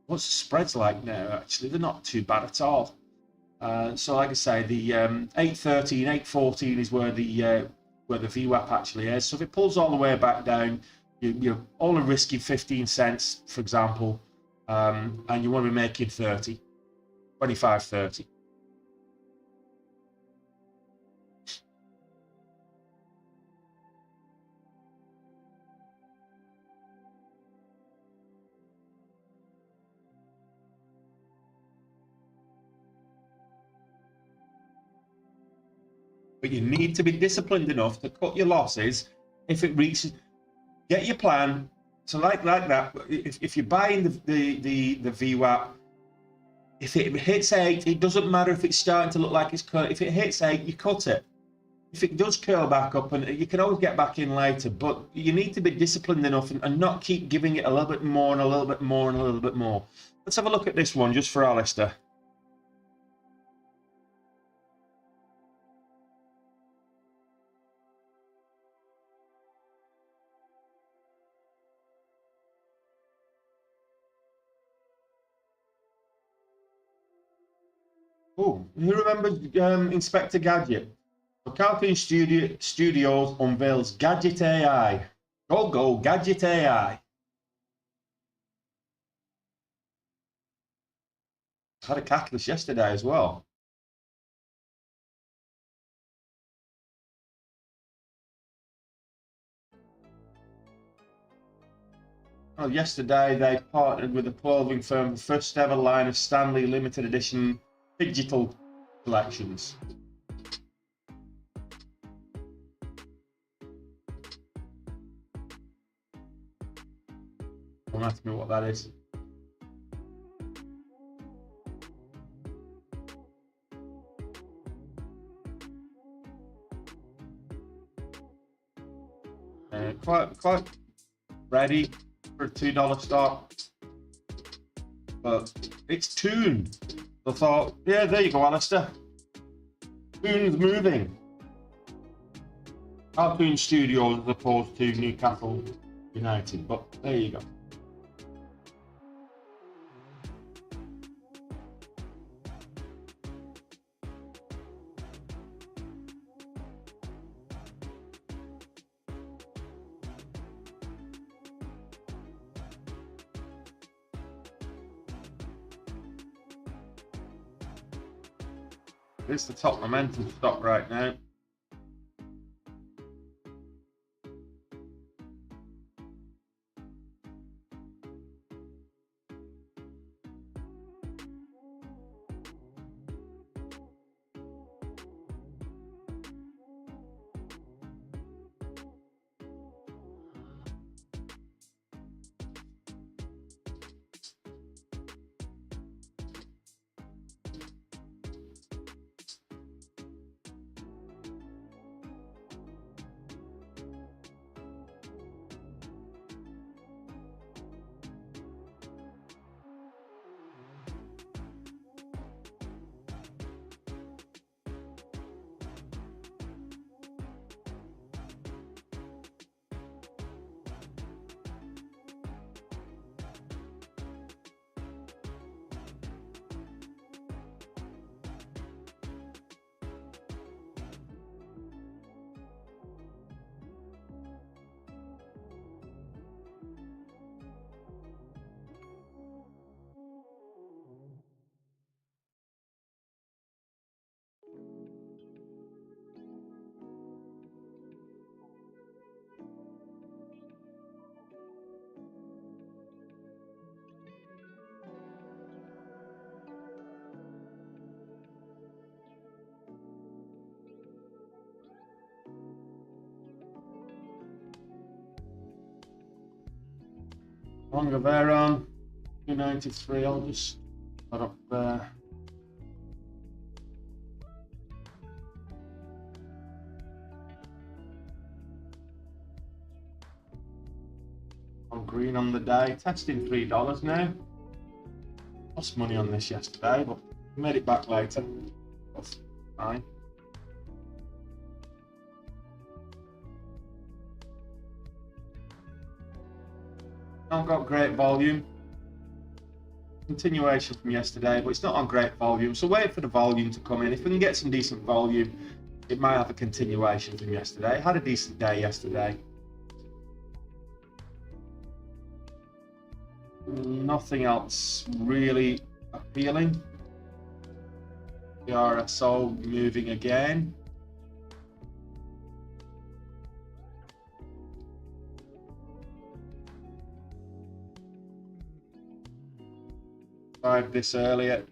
What's the spreads like now? Actually, they're not too bad at all. So like I say, the 813, 814 is where the VWAP actually is. So if it pulls all the way back down, you're only risking 15 cents, for example, and you want to be making 30, 25, 30. But you need to be disciplined enough to cut your losses if it reaches. Get your plan. So like that. If you're buying the VWAP, if it hits 8, it doesn't matter if it's starting to look like it's cut. If it hits 8, you cut it. If it does curl back up, and you can always get back in later, but you need to be disciplined enough and not keep giving it a little bit more and a little bit more and a little bit more. Let's have a look at this one just for Alistair. Oh, who remembers Inspector Gadget? So Cartoon Studios unveils Gadget AI. Go, Gadget AI. Had a catalyst yesterday as well. Well, yesterday they partnered with a clothing firm, the first ever line of Stanley limited edition digital collections. Don't ask me what that is. Quite ready for a $2 stock, but it's Toon. I thought, yeah, there you go, Alistair. Toon's moving. Cartoon Studios as opposed to Newcastle United, but there you go. It's the top momentum stock right now. Longer there on 293. I'll just put up there. On green on the day, testing $3 now. Lost money on this yesterday, but made it back later. That's fine. Not got great volume. Continuation from yesterday, but it's not on great volume. So wait for the volume to come in. If we can get some decent volume, it might have a continuation from yesterday. Had a decent day yesterday. Nothing else really appealing. The RSO moving again. This earlier.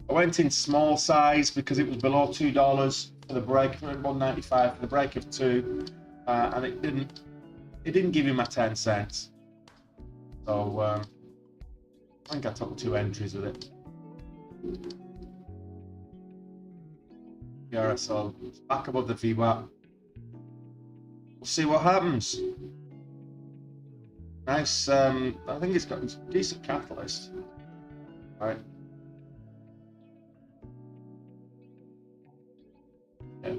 I went in small size because it was below $2 for the break, for 195 for the break of 2, and it didn't give me my 10 cents. So I think I took 2 entries with it. The RSO back above the VWAP. We'll see what happens. Nice. I think it's got a decent catalyst. Right. Yeah.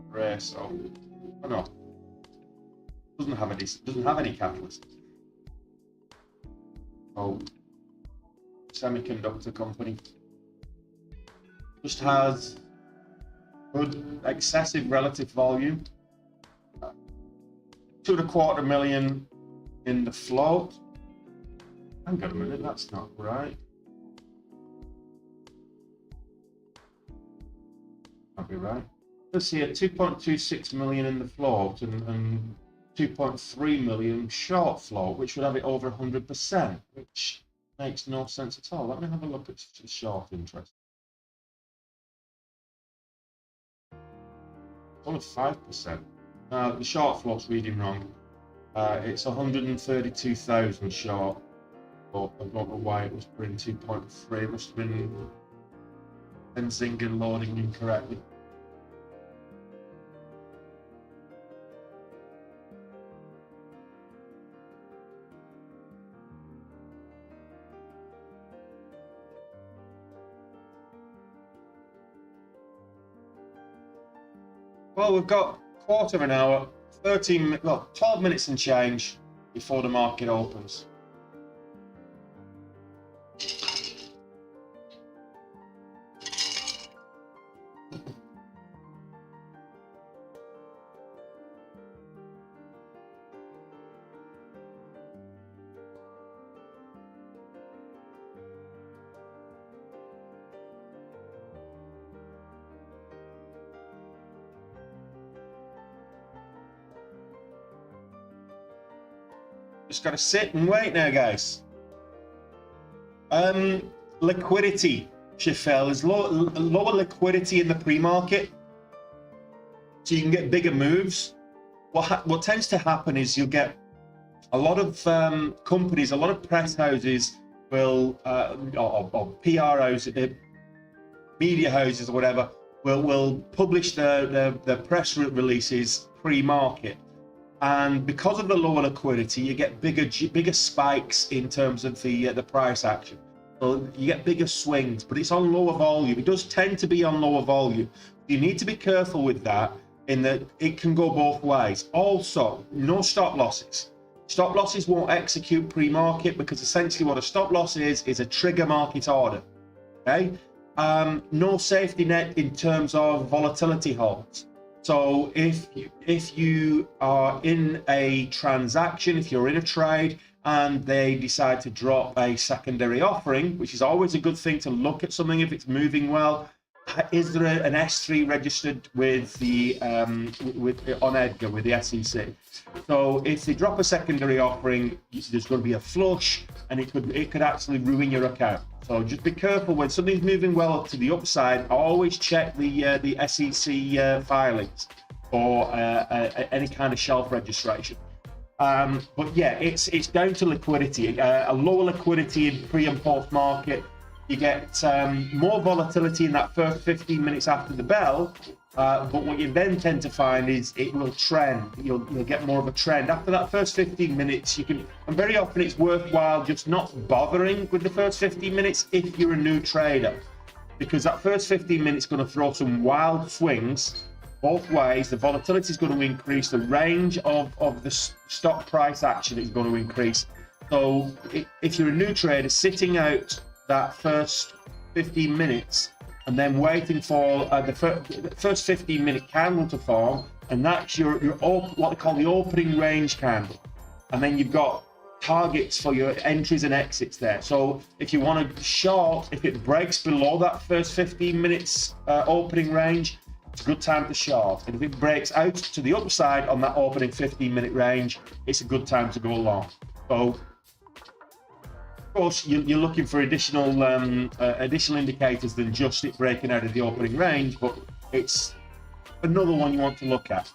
Rare, so oh no. Doesn't have any catalyst. Oh, semiconductor company. just has good excessive relative volume. 2.25 million in the float. Hang on a minute, that's not right. I'll be right. Let's see, 2.26 million in the float and 2.3 million short float, which would have it over 100%, which makes no sense at all. Let me have a look at the short interest. Only 5%. The short float's reading wrong. It's 132,000 short, but I don't know why it was put in 2.3. It must have been Benzinga loading incorrectly. Well, we've got a quarter of an hour, 12 minutes and change before the market opens. Just got to sit and wait now, guys. Liquidity, Sheffield, is lower liquidity in the pre-market, so you can get bigger moves. What tends to happen is you'll get a lot of companies, a lot of press houses will, or PR houses, media houses or whatever, will publish the press releases pre-market. And because of the lower liquidity, you get bigger spikes in terms of the price action. So you get bigger swings, but it's on lower volume. It does tend to be on lower volume. You need to be careful with that, in that it can go both ways. Also, no stop losses. Stop losses won't execute pre-market, because essentially what a stop loss is a trigger market order. Okay? No safety net in terms of volatility holds. So if you are in a transaction, if you're in a trade and they decide to drop a secondary offering, which is always a good thing to look at something if it's moving well. Is there an S3 registered with the on EDGAR with the SEC? So if they drop a secondary offering, there's going to be a flush, and it could actually ruin your account. So just be careful when something's moving well to the upside. Always check the SEC filings for any kind of shelf registration. But yeah, it's down to liquidity. A lower liquidity in pre and post market. You get more volatility in that first 15 minutes after the bell, but what you then tend to find is it will trend. You'll get more of a trend after that first 15 minutes. You can, and very often it's worthwhile just not bothering with the first 15 minutes if you're a new trader, because that first 15 minutes is going to throw some wild swings both ways. The volatility is going to increase. The range of the stock price action is going to increase. So if you're a new trader, sitting out that first 15 minutes and then waiting for the first 15-minute candle to form, and that's your what they call the opening range candle, and then you've got targets for your entries and exits there. So if you want to short, if it breaks below that first 15 minutes opening range, it's a good time to short. And if it breaks out to the upside on that opening 15-minute range, it's a good time to go long. So of course, you're looking for additional indicators than just it breaking out of the opening range, but it's another one you want to look at.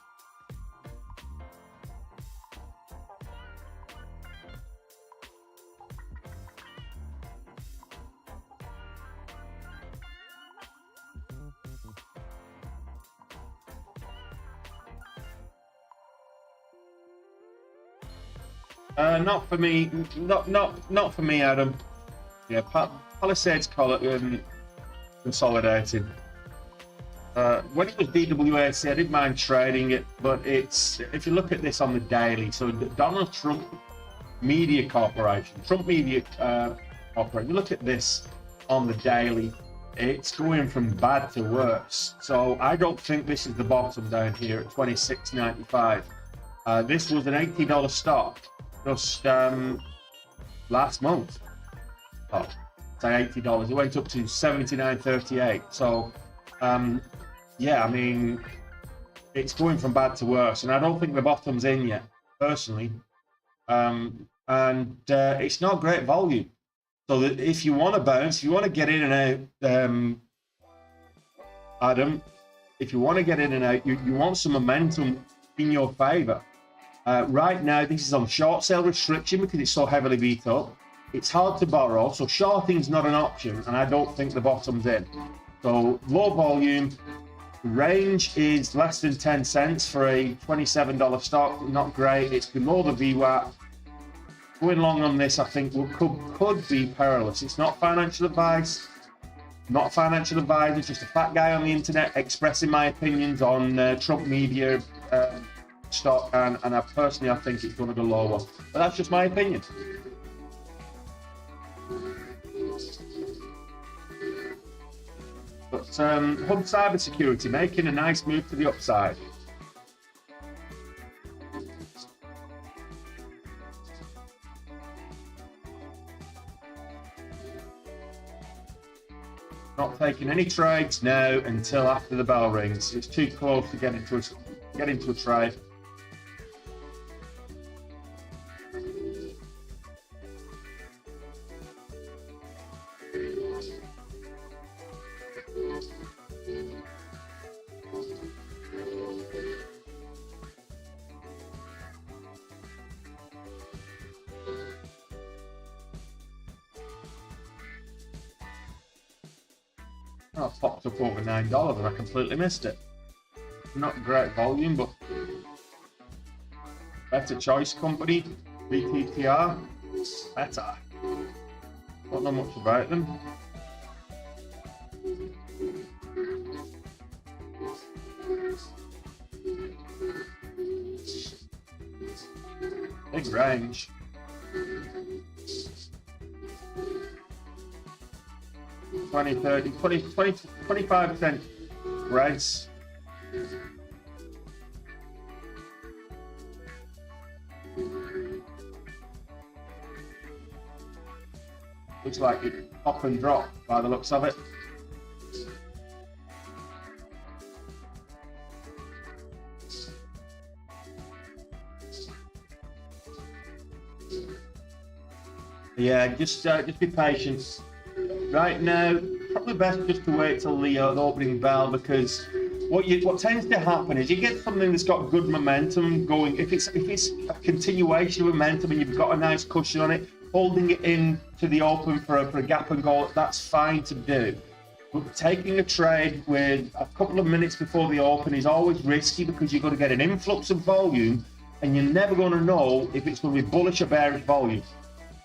Not for me. Not for me, Adam. Yeah, Palisades consolidated. When it was VWAP, I didn't mind trading it, but if you look at this on the daily, so Donald Trump Media Corporation, Trump Media Corporation. You look at this on the daily. it's going from bad to worse. So I don't think this is the bottom down here at 26.95. This was an $80 stock just last month. Oh, say $80. It went up to $79.38. So yeah, I mean, it's going from bad to worse, and I don't think the bottom's in yet, personally. And it's not great volume. So that if you want to bounce, if you want to get in and out, Adam, if you want to get in and out, you want some momentum in your favor. Right now, this is on short sale restriction because it's so heavily beat up. It's hard to borrow, so shorting's not an option, and I don't think the bottom's in. So low volume, range is less than 10 cents for a $27 stock. Not great. It's below the VWAP. Going long on this, I think, could be perilous. It's not financial advice. Not a financial advisor, just a fat guy on the internet expressing my opinions on Trump media stock, and I personally, I think it's going to go lower. But that's just my opinion. But Hub Cybersecurity making a nice move to the upside. Not taking any trades now until after the bell rings. It's too close to get into a trade. Oh, popped up over $9 and I completely missed it. Not great volume, but better choice company, BTTR, better. Don't know much about them. Big range. 20, 30, 20, 25% price. Looks like it pop and drop by the looks of it. Yeah, just be patient. Right now, probably best just to wait till the opening bell, because what tends to happen is you get something that's got good momentum going. If it's a continuation of momentum and you've got a nice cushion on it, holding it in to the open for a gap and go, that's fine to do. But taking a trade with a couple of minutes before the open is always risky, because you're going to get an influx of volume and you're never going to know if it's going to be bullish or bearish volume.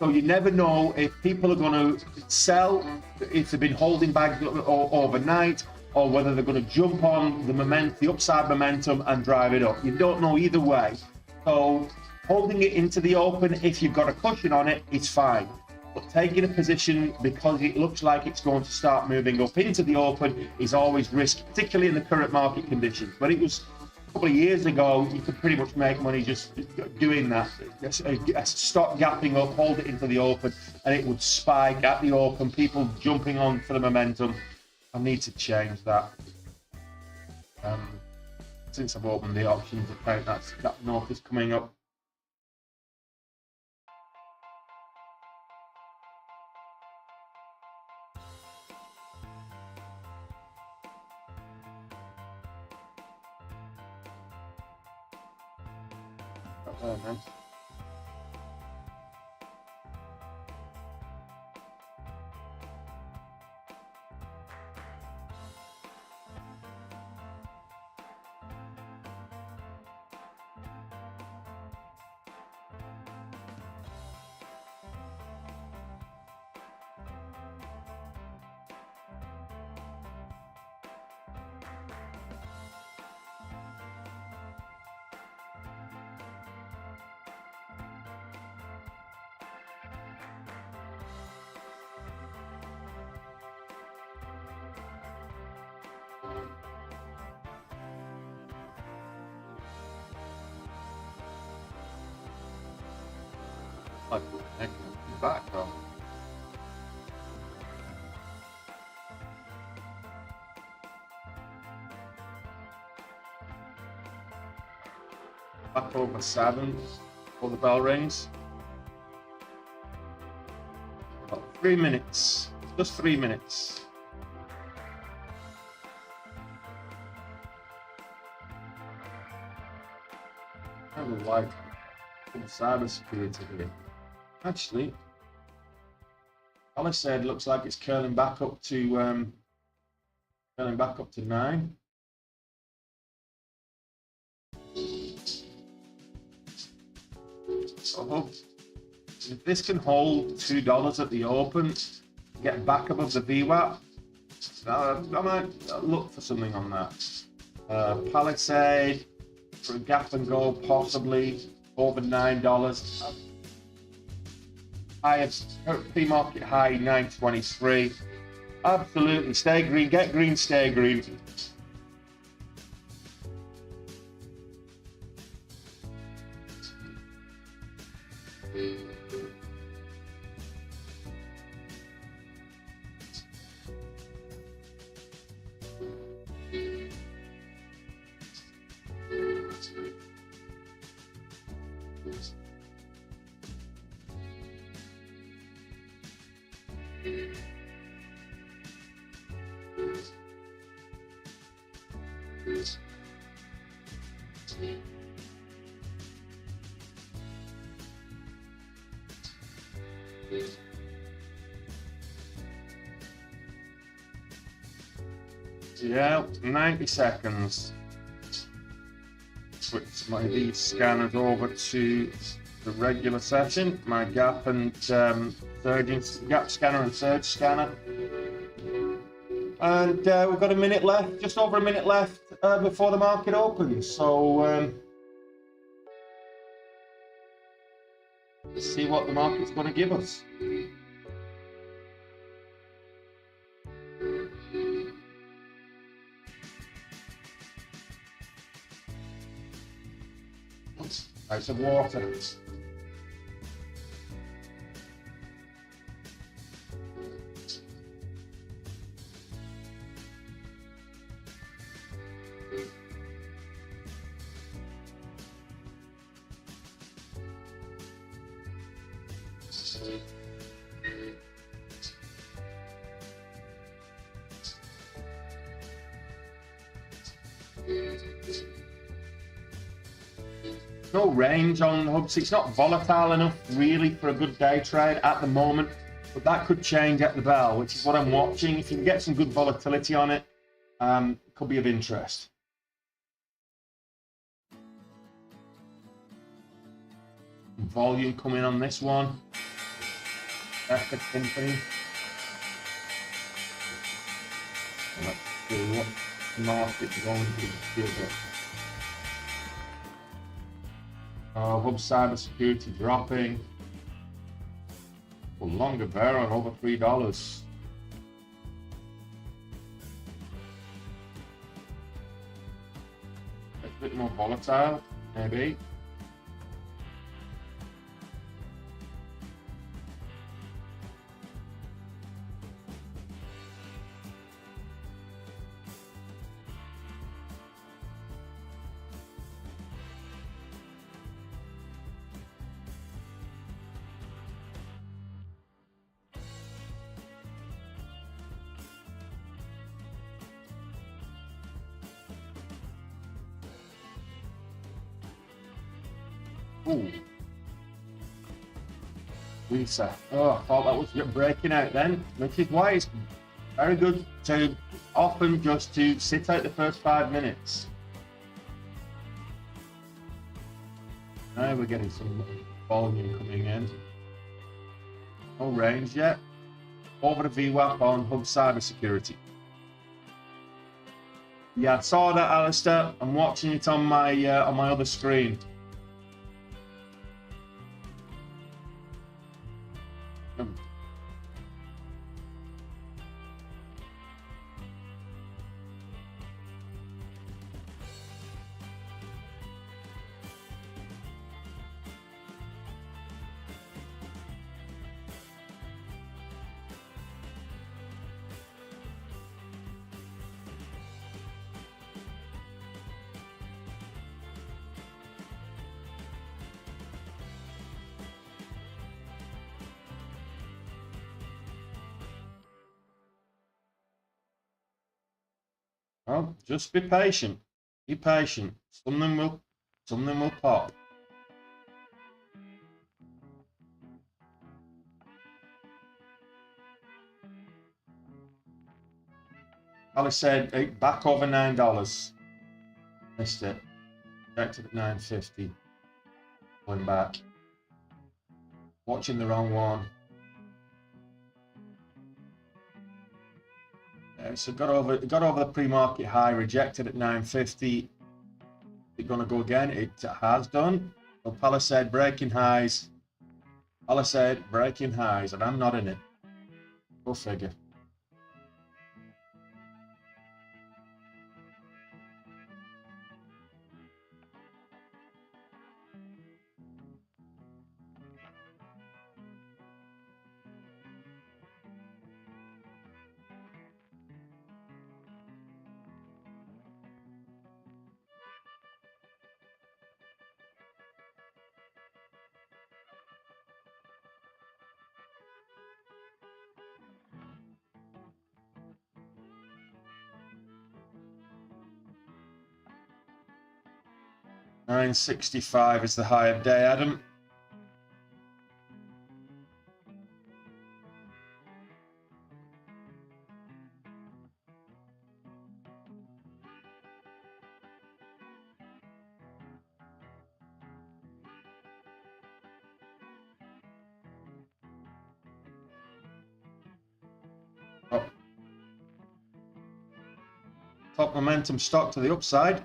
So you never know if people are going to sell, if they've been holding back overnight, or whether they're going to jump on the upside momentum and drive it up. You don't know either way. So holding it into the open, if you've got a cushion on it, it's fine. But taking a position because it looks like it's going to start moving up into the open is always risky, particularly in the current market conditions. But it was a couple of years ago, you could pretty much make money just doing that. Stop gapping up, hold it into the open, and it would spike at the open, people jumping on for the momentum. I need to change that. Since I've opened the options account, that notice coming up. Oh, man. Like neck back though. Back over 7 before the bell rings. About 3 minutes. Just 3 minutes. I would like some cybersecurity here. Actually, Alice said looks like it's curling back up to 9. So if this can hold $2 at the open, get back above the VWAP, I might look for something on that. Palisade for a gap and go, possibly over $9. I have pre-market high 923. Absolutely, stay green, get green, stay green. Yeah, 90 seconds. Switch my these scanners over to the regular session. My gap and gap scanner and surge scanner. And we've got a minute left, just over a minute left before the market opens. So let's see what the market's going to give us. Nice of water. No range on hubs. It's not volatile enough really for a good day trade at the moment, but that could change at the bell, which is what I'm watching. If you can get some good volatility on it, it could be of interest. Volume coming on this one. Effort company. Let's see what the market's going to give us. Hub cybersecurity dropping. For longer bear on over $3. A bit more volatile, maybe. Ooh. Lisa. Oh, I thought that was breaking out then, which is why it's very good to often just to sit out the first 5 minutes. Now we're getting some volume coming in. No range yet. Over the VWAP on Hub Cybersecurity. Yeah, I saw that, Alistair. I'm watching it on my other screen. Oh, just be patient. Be patient. Something will pop. Alice said back over $9. Missed it. Checked it at 9.50. Going back. Watching the wrong one. So got over the pre-market high, rejected at 9.50. Is it going to go again? It has done. So Palisade breaking highs. Palisade breaking highs, and I'm not in it. Go figure. $9.65 is the high of day, Adam. Oh. Top momentum stock to the upside.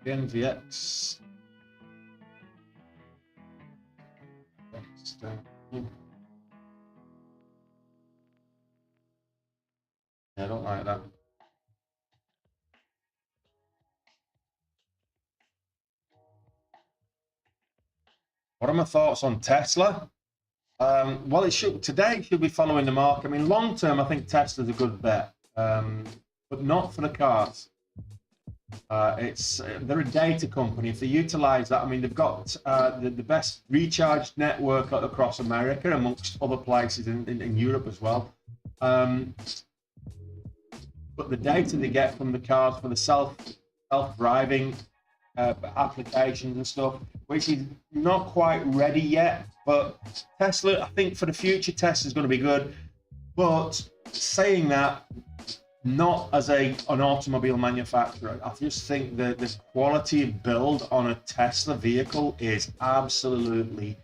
The NVX. Yeah, I don't like that. What are my thoughts on Tesla? Well, today it should be following the market. I mean, long term, I think Tesla's a good bet, but not for the cars. They're a data company. If they utilize that, I mean, they've got the best recharge network across America, amongst other places in Europe as well. But the data they get from the cars for the self-driving applications and stuff, which is not quite ready yet. But Tesla, I think for the future, Tesla's going to be good. But saying that, not as an automobile manufacturer, I just think that the quality of build on a Tesla vehicle is absolutely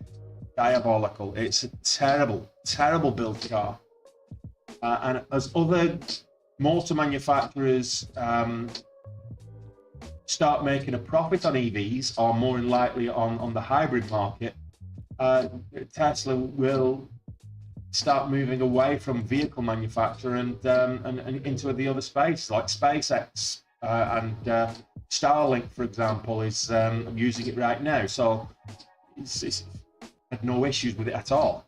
diabolical. It's a terrible, terrible build car. And as other motor manufacturers start making a profit on EVs, or more than likely on the hybrid market, Tesla will start moving away from vehicle manufacture and into the other space, like SpaceX and Starlink, for example, is using it right now. So it's had no issues with it at all.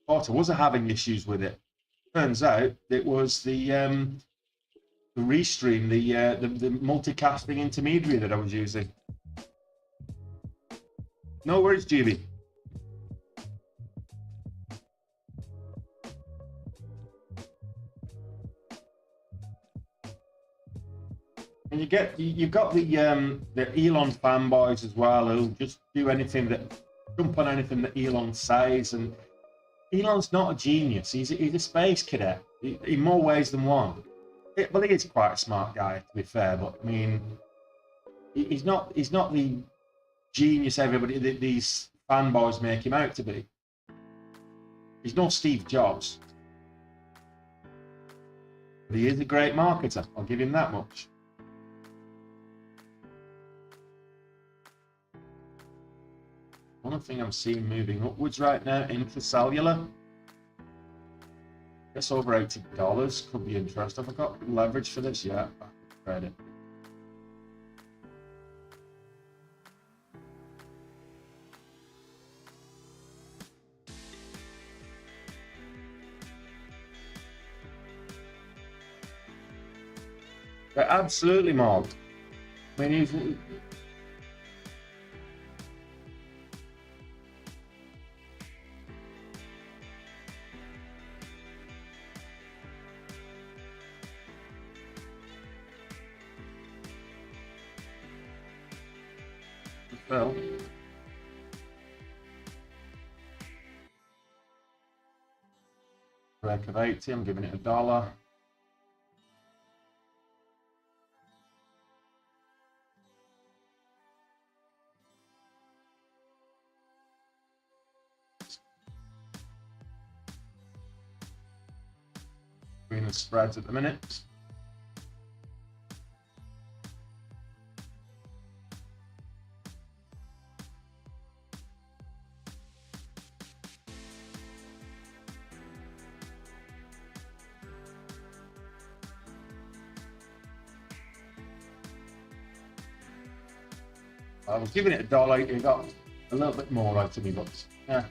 Thought I wasn't having issues with it. Turns out it was the Restream, the multicasting intermediary that I was using. No worries, GB. And you've got the Elon fanboys as well, who'll just do anything jump on anything that Elon says. And Elon's not a genius. He's a space cadet in more ways than one. Well, he is quite a smart guy, to be fair. But I mean, he's not the genius these fanboys make him out to be. He's no Steve Jobs. But he is a great marketer. I'll give him that much. One thing I'm seeing moving upwards right now, intracellular. Guess over $80 could be interesting. Have I got leverage for this? Yeah, credit. They're absolutely mobbed. I mean, Well, break of 80, I'm giving it $1. Between the spreads at the minute. I was giving it $1. It got a little bit more out of me, but yeah.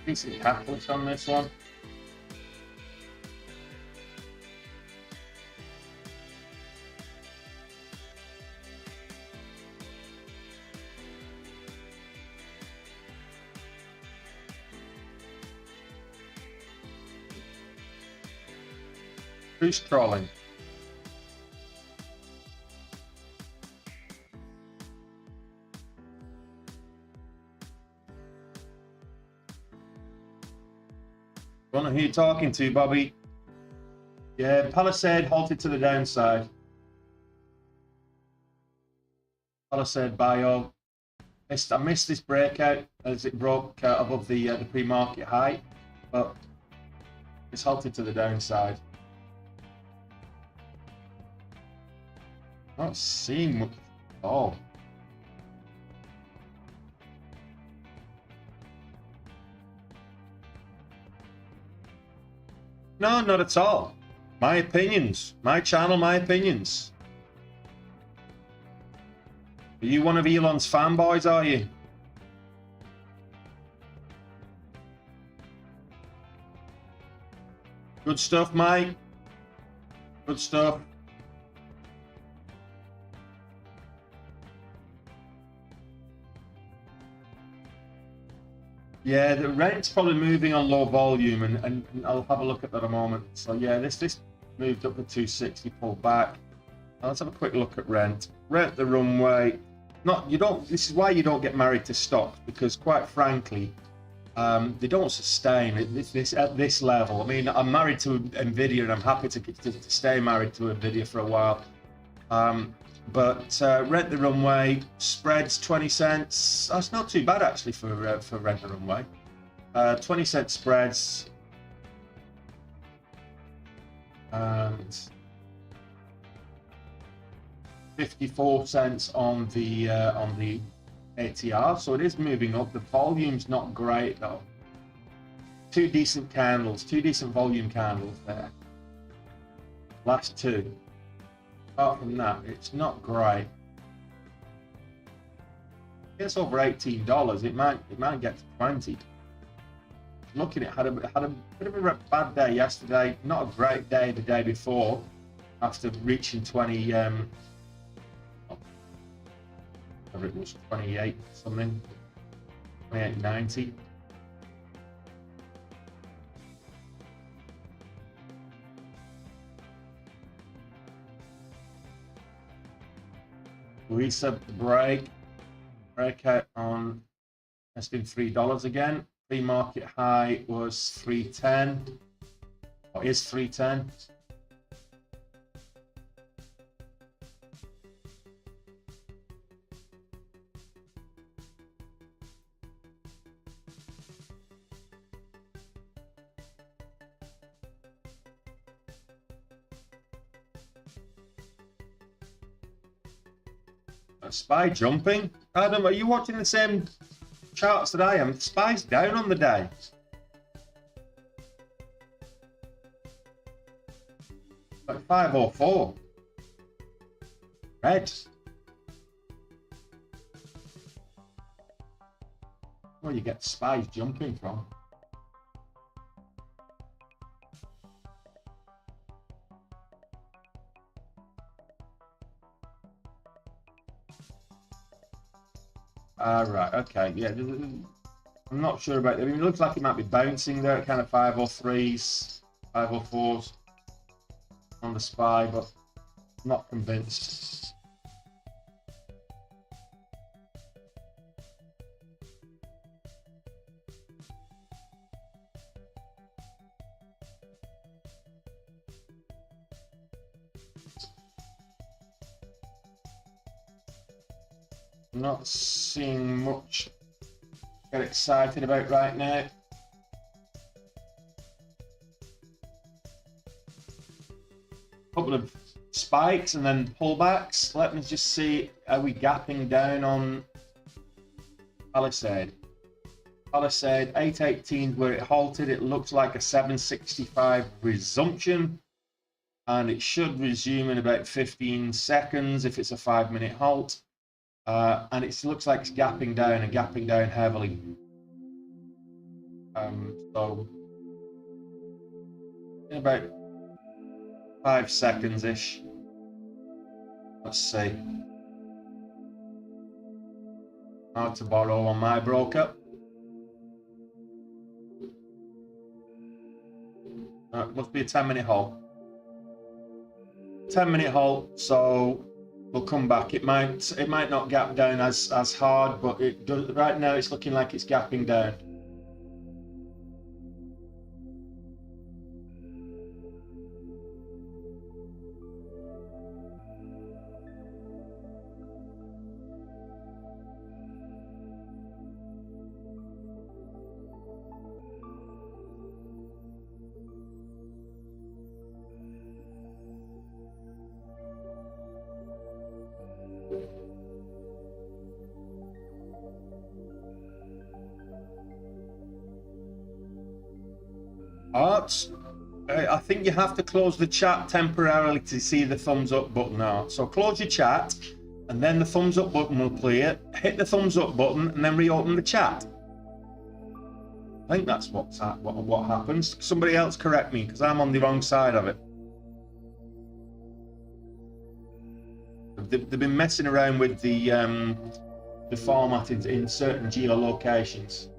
Decent catalyst on this one. Who's trolling? Don't know who you're talking to, Bobby. Yeah, Palisade halted to the downside. Palisade bio. I missed this breakout as it broke above the pre-market high, but it's halted to the downside. Not seeing much at all. No, not at all. My opinions. My channel, my opinions. Are you one of Elon's fanboys, are you? Good stuff, mate. Good stuff. Yeah, the rent's probably moving on low volume, and I'll have a look at that in a moment. So yeah, this moved up to 260, pulled back. Now let's have a quick look at rent. Rent the runway. This is why you don't get married to stocks, because quite frankly, they don't sustain at this level. I mean, I'm married to Nvidia, and I'm happy to stay married to Nvidia for a while. But rent the runway, spreads 20 cents. That's not too bad actually for rent the runway. 20 cent spreads, and 54 cents on the ATR. So it is moving up. The volume's not great though. Two decent volume candles there. Last two. Apart from that, it's not great. It's over $18. It might get to 20. Looking at had a bit of a bad day yesterday. Not a great day the day before, after reaching 20. Whatever it was, 28 something, 28.90. Reset breakout on, that's been $3 again. Pre-market high was 310, or is 310. SPY jumping. Adam, are you watching the same charts that I am? SPY's down on the day. Like 504. Red. Where you get SPY's jumping from? Right, okay, yeah. I'm not sure about that. I mean, it looks like it might be bouncing there at kind of 503s, 504s on the SPY, but I'm not convinced. I'm not seeing much to get excited about right now. Couple of spikes and then pullbacks. Let me just see, are we gapping down on Palisade? Palisade 818 where it halted. It looks like a 765 resumption, and it should resume in about 15 seconds if it's a 5-minute halt. And it looks like it's gapping down and gapping down heavily. So in about 5 seconds ish. Let's see. Hard to borrow on my broker. Must be a 10-minute halt. 10-minute halt, so we'll come back. It might not gap down as hard, but it does. Right now it's looking like it's gapping down. Arts, I think you have to close the chat temporarily to see the thumbs up button out. So close your chat, and then the thumbs up button will clear. Hit the thumbs up button, and then reopen the chat. I think that's what happens. Somebody else correct me, because I'm on the wrong side of it. They've been messing around with the format in certain geolocations.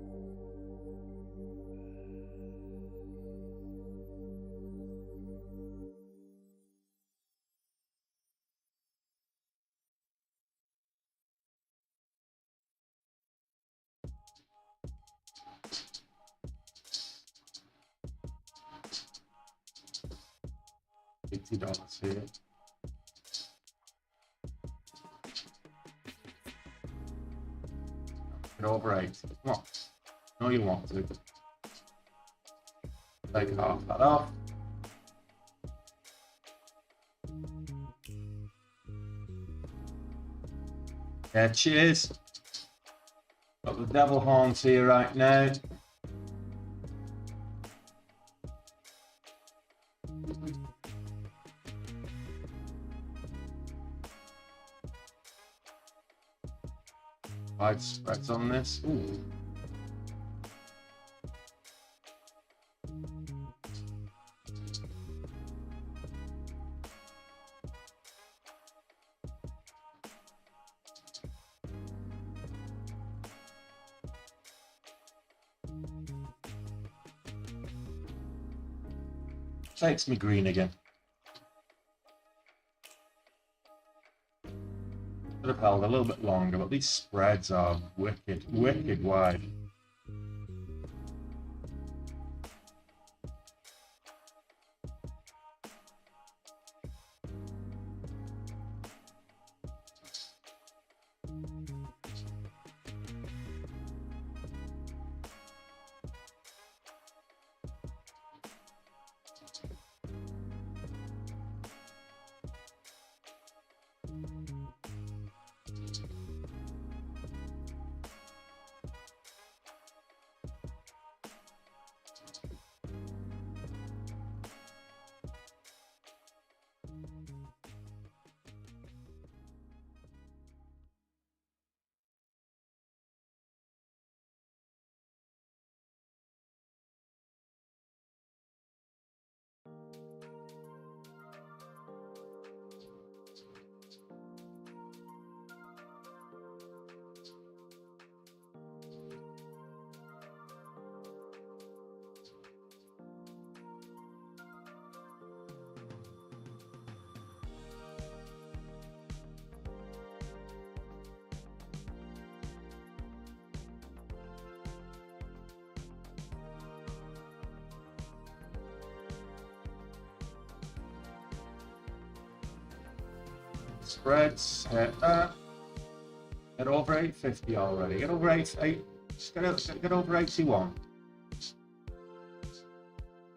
$80 here. Get over 80. Come on. No, you want to. Take half that off. Yeah, cheers. Got the devil horns here right now. Wide spreads on this. Ooh. Takes me green again. Could have held a little bit longer, but these spreads are wicked, wicked wide. Spreads, hit that. Get over 850 already. Get over 8, just get over 81.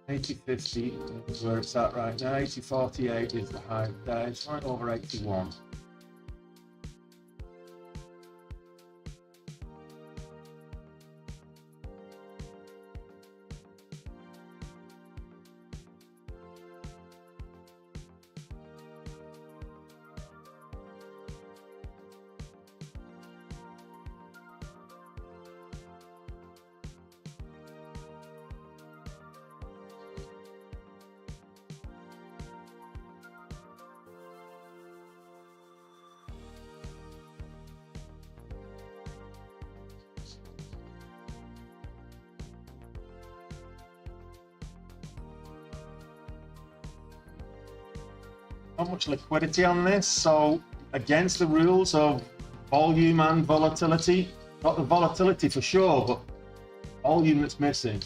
8050 is where it's at right now. 8048 is the high there. It's right over 81. Not much liquidity on this, so against the rules of volume and volatility. Got the volatility for sure, but volume that's missing.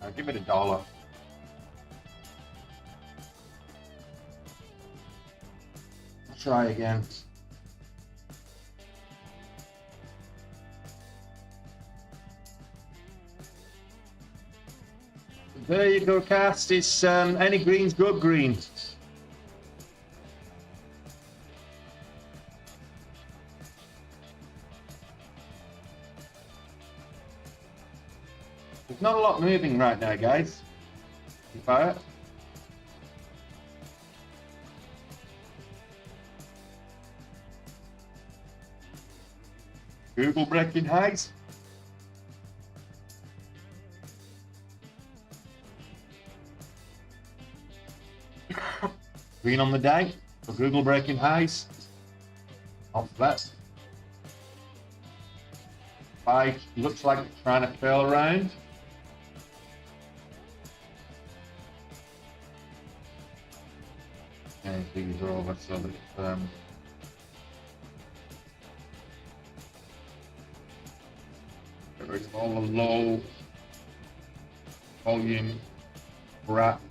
I'll give it $1. I'll try again. There you go, cast. It's any green's good green. There's not a lot moving right now, guys. Fire. Google breaking highs. Green on the day for Google breaking highs. Off that. Buy looks like it's trying to curl around. And these are over so that get rid of all the low volume wrap.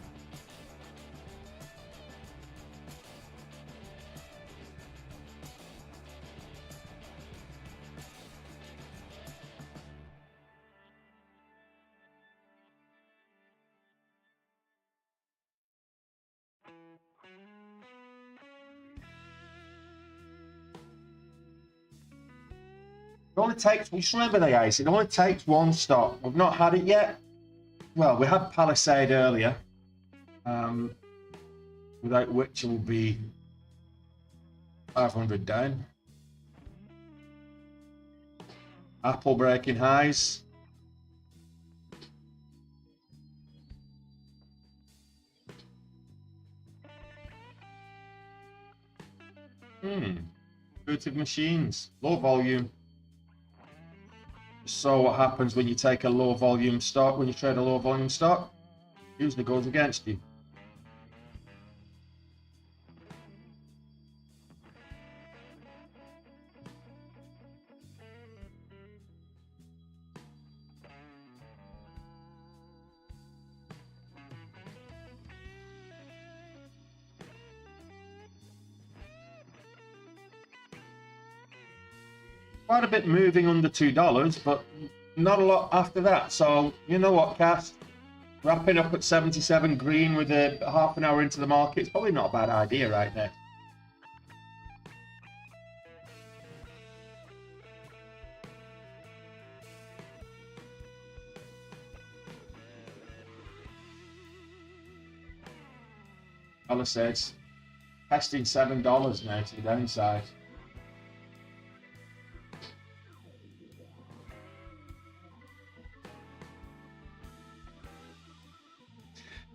It only takes, just remember the guys, it only takes one stop. We've not had it yet. Well, we had Palisade earlier, without which it will be 500 down. Apple breaking highs. Intuitive machines, low volume. So what happens when you take a low volume stock, when you trade a low volume stock? Usually goes against you. quite a bit moving under $2, but not a lot after that. So you know what, Cass? Wrapping up at 77 green with a half an hour into the market, it's probably not a bad idea right now. Palisades testing $7 now to the downside.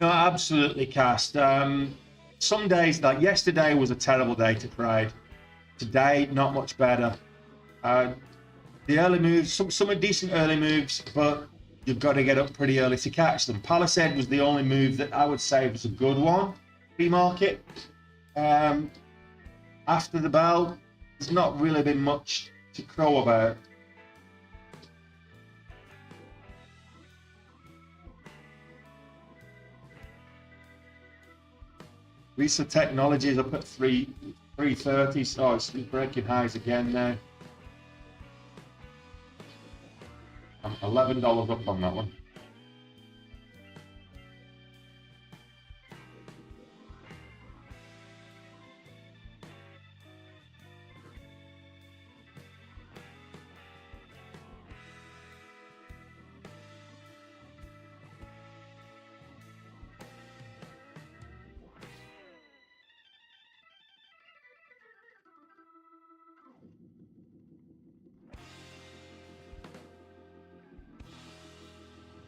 No, absolutely, Cast. Some days, like yesterday, was a terrible day to trade. Today, not much better. The early moves, some are decent early moves, but you've got to get up pretty early to catch them. Palisade was the only move that I would say was a good one, pre-market. After the bell, there's not really been much to crow about. Visa Technologies up at 330, so it's breaking highs again now. I'm $11 up on that one.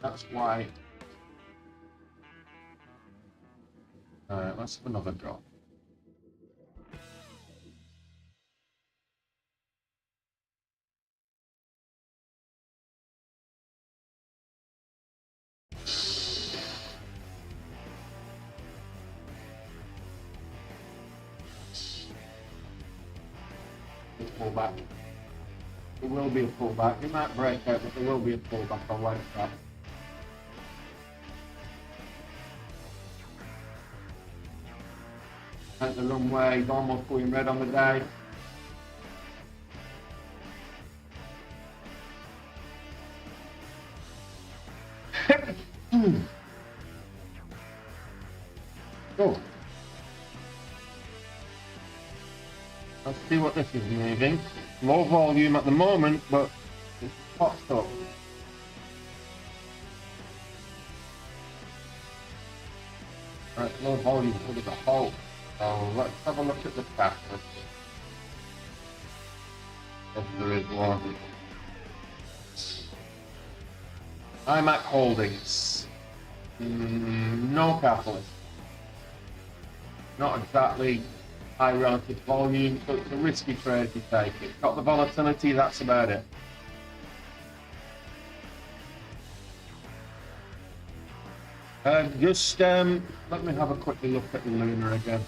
That's why. Alright, let's have another go. Let's pull back. There will be a pullback. It might break out, but there will be a pullback. I'll like that. At the runway, he's almost going red on the day. Oh. Let's see what this is moving. Low volume at the moment, but it's popped up. Right, low volume with a halt. So let's have a look at the pattern. If there is one. IMAC Holdings. No catalyst. Not exactly high relative volume, so it's a risky trade to take. It's got the volatility, that's about it. Let me have a quick look at the lunar again.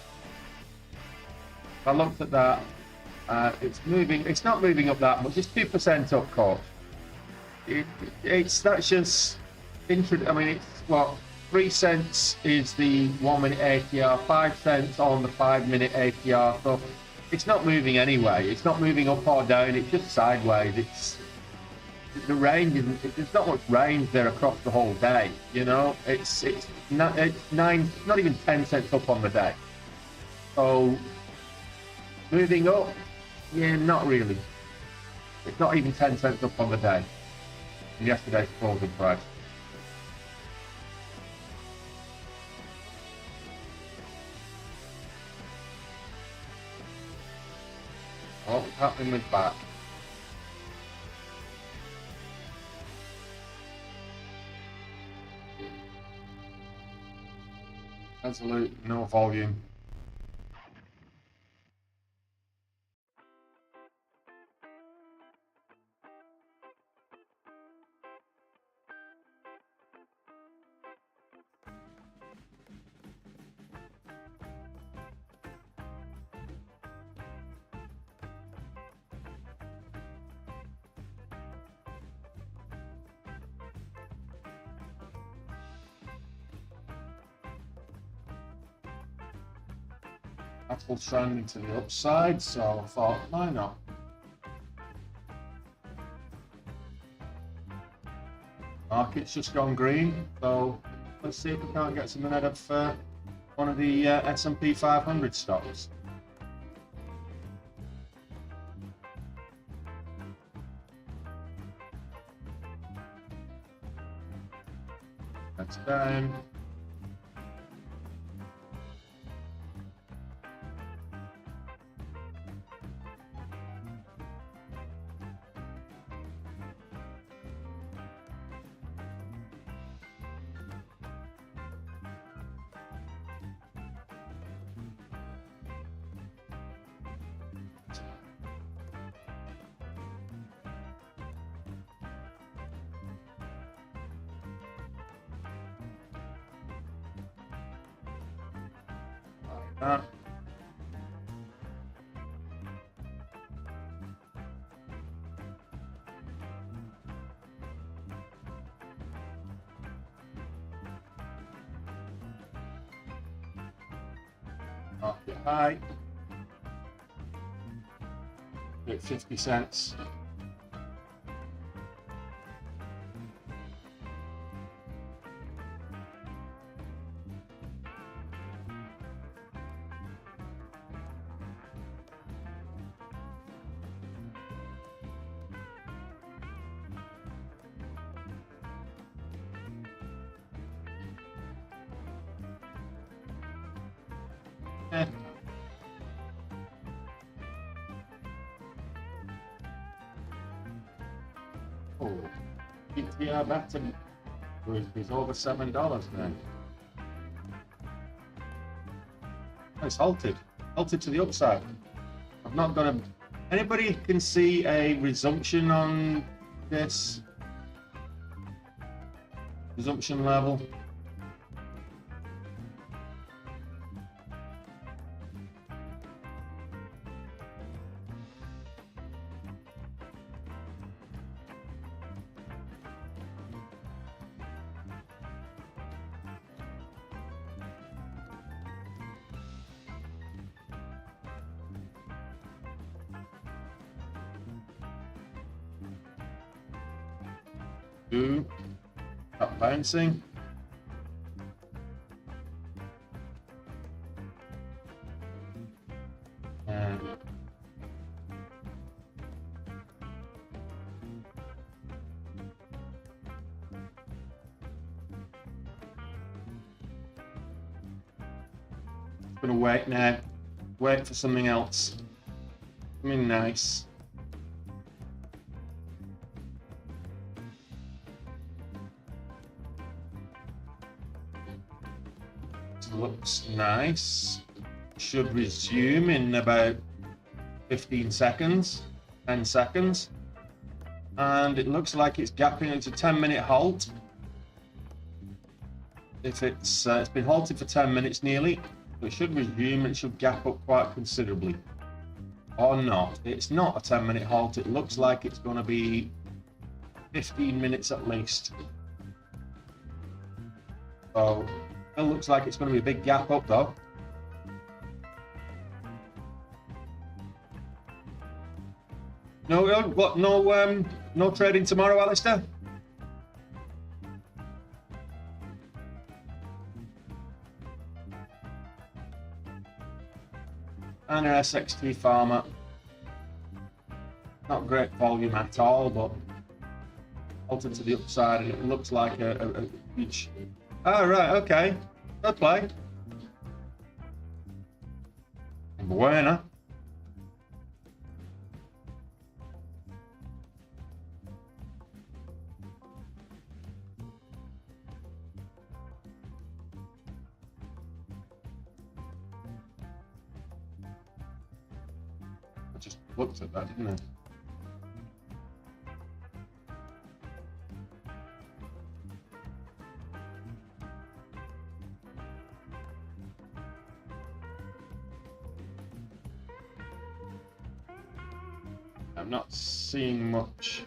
I looked at that. It's moving. It's not moving up that much. It's 2% up, course. That's just. I mean, it's what 3 cents is the 1 minute ATR, 5 cents on the 5 minute ATR. So it's not moving anyway. It's not moving up or down. It's just sideways. It's the range isn't. There's not much range there across the whole day. You know, it's not even 10 cents up on the day. So moving up, yeah, not really. It's not even 10 cents up on the day. Yesterday's closing price. What's happening with back? Absolute no volume. Apple's trending to the upside, so I thought, why not? Market's just gone green, so let's see if we can't get something out of one of the S&P 500 stocks. That's down. That. Market high. At 50 cents. Oh, PTR bottom is over $7 now. It's halted to the upside. I've not got a. Anybody can see a resumption on this resumption level? Up bouncing. And gonna wait now. Wait for something else. Something nice. Looks nice. Should resume in about 15 seconds, 10 seconds. And it looks like it's gapping. It's a 10-minute halt. If it's been halted for 10 minutes nearly, it should resume and it should gap up quite considerably. Or not. It's not a 10-minute halt. It looks like it's going to be 15 minutes at least. So it looks like it's going to be a big gap up though. No trading tomorrow, Alistair? And an SXT Farmer. Not great volume at all, but altered to the upside, and it looks like a huge. Oh, right, okay. Good play. Buena. I just looked at that, didn't I? I'm not seeing much.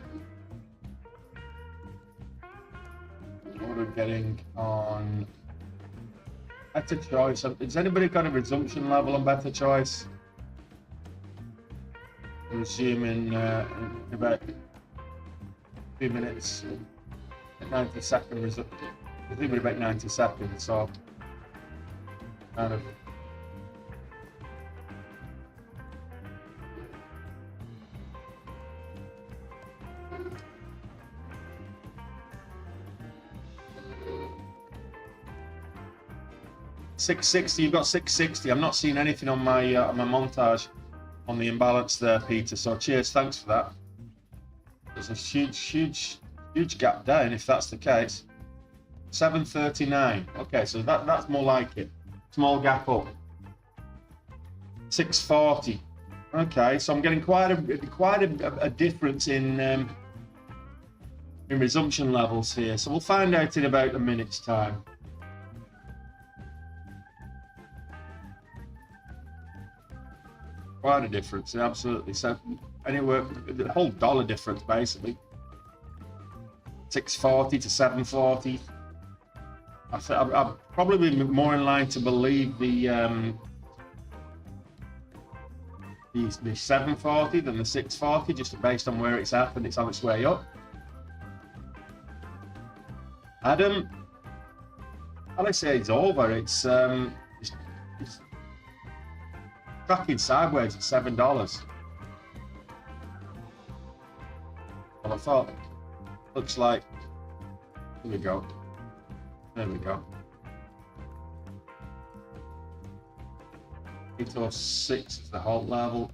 What we're getting on Better Choice. Has anybody got a resumption level on Better Choice? Resume in about 2 minutes. 90-second result. I think we're about 90 seconds, so kind of. $660. You've got 660. I'm not seeing anything on my montage on the imbalance there, Peter. So cheers, thanks for that. There's a huge gap down if that's the case. 739. Okay, so that's more like it. Small gap up. 640. Okay, so I'm getting quite a difference in resumption levels here. So we'll find out in about a minute's time. Quite a difference, absolutely. So anywhere, the whole dollar difference basically. 640 to 740. I'm probably more in line to believe the 740 than the 640, just based on where it's at and it's on its way up. Adam, I say it's over. It's tracking sideways at $7. Well, I thought, looks like, here we go. There we go. 806 is the halt level.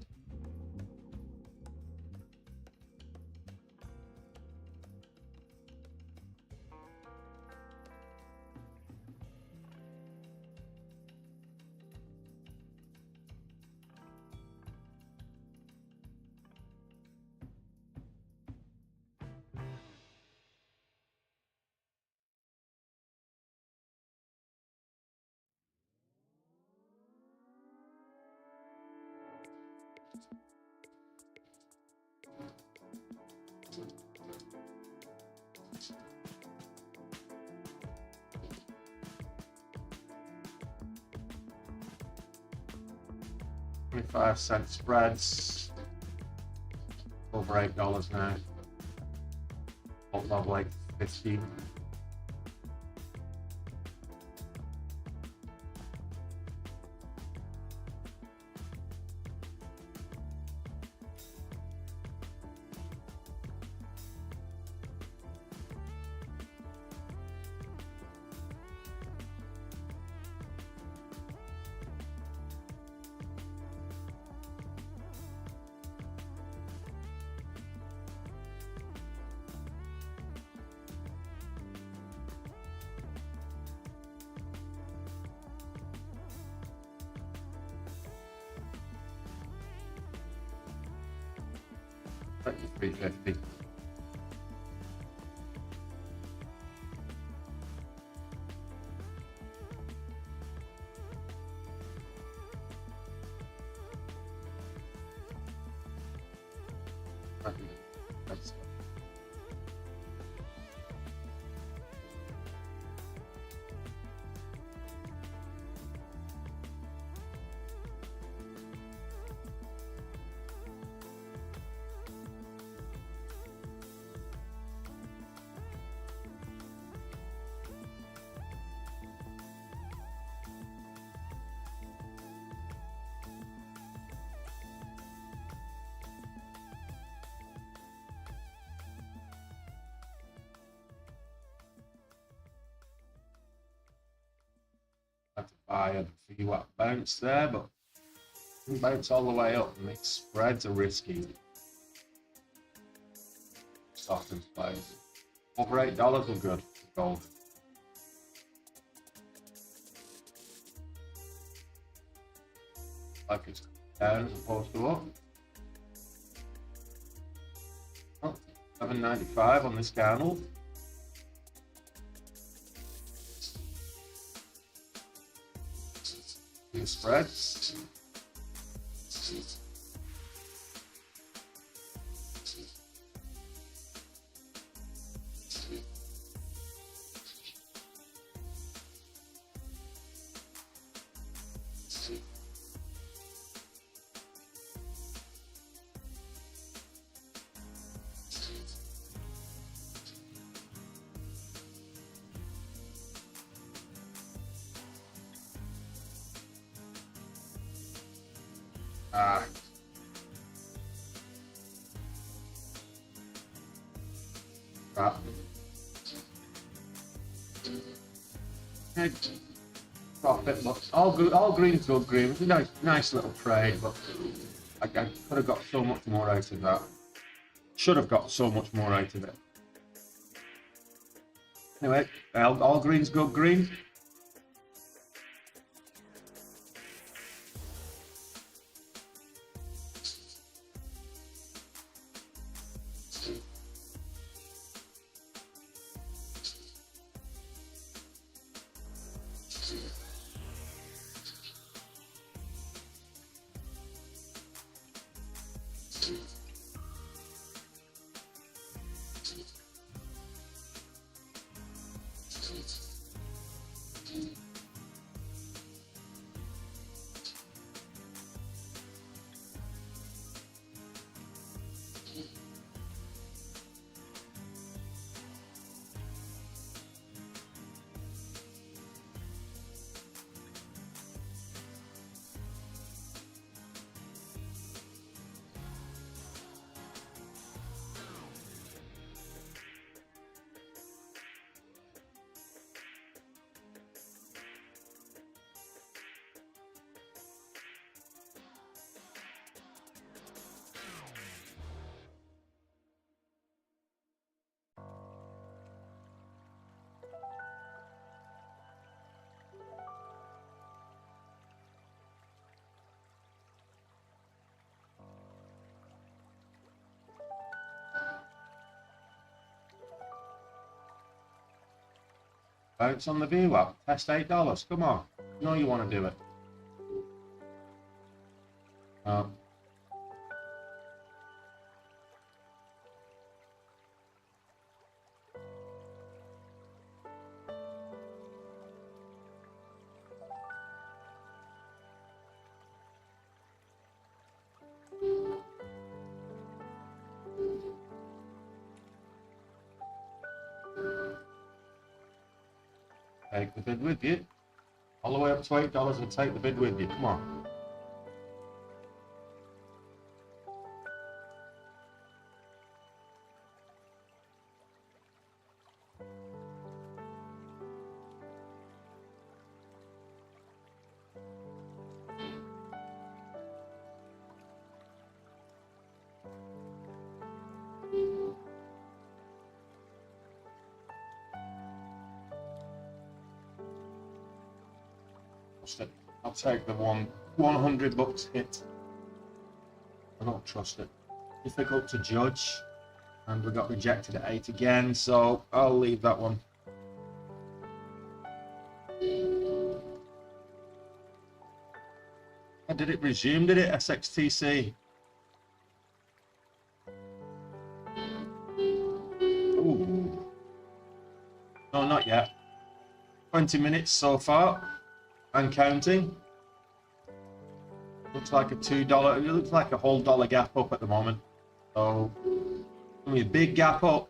$0.25 spreads, over $8 now. Alt level 8.15. $3.50. That's had to buy a VWAP bounce there, but didn't bounce all the way up, and its spreads are risky. Softens plays. Over $8 are good for gold. Like it's down as opposed to up. Oh, $7.95 on this candle. The spreads. Right. Okay. Profit, but all good, all green's good green. It's a nice little trade, but I could have got so much more out of that. Should have got so much more out of it. Anyway, all green's good green. Bounce on the VWAP. Test $8. Come on. You know you want to do it. Take the bid with you. All the way up to $8 and take the bid with you. Come on. I'll take the $100 hit. I don't trust it. Difficult to judge, and we got rejected at 8 again, so I'll leave that one. Did it resume? Did it? SXTC? Ooh. No, not yet. 20 minutes so far. And counting. Looks like a $2. It looks like a whole dollar gap up at the moment. So, a big gap up.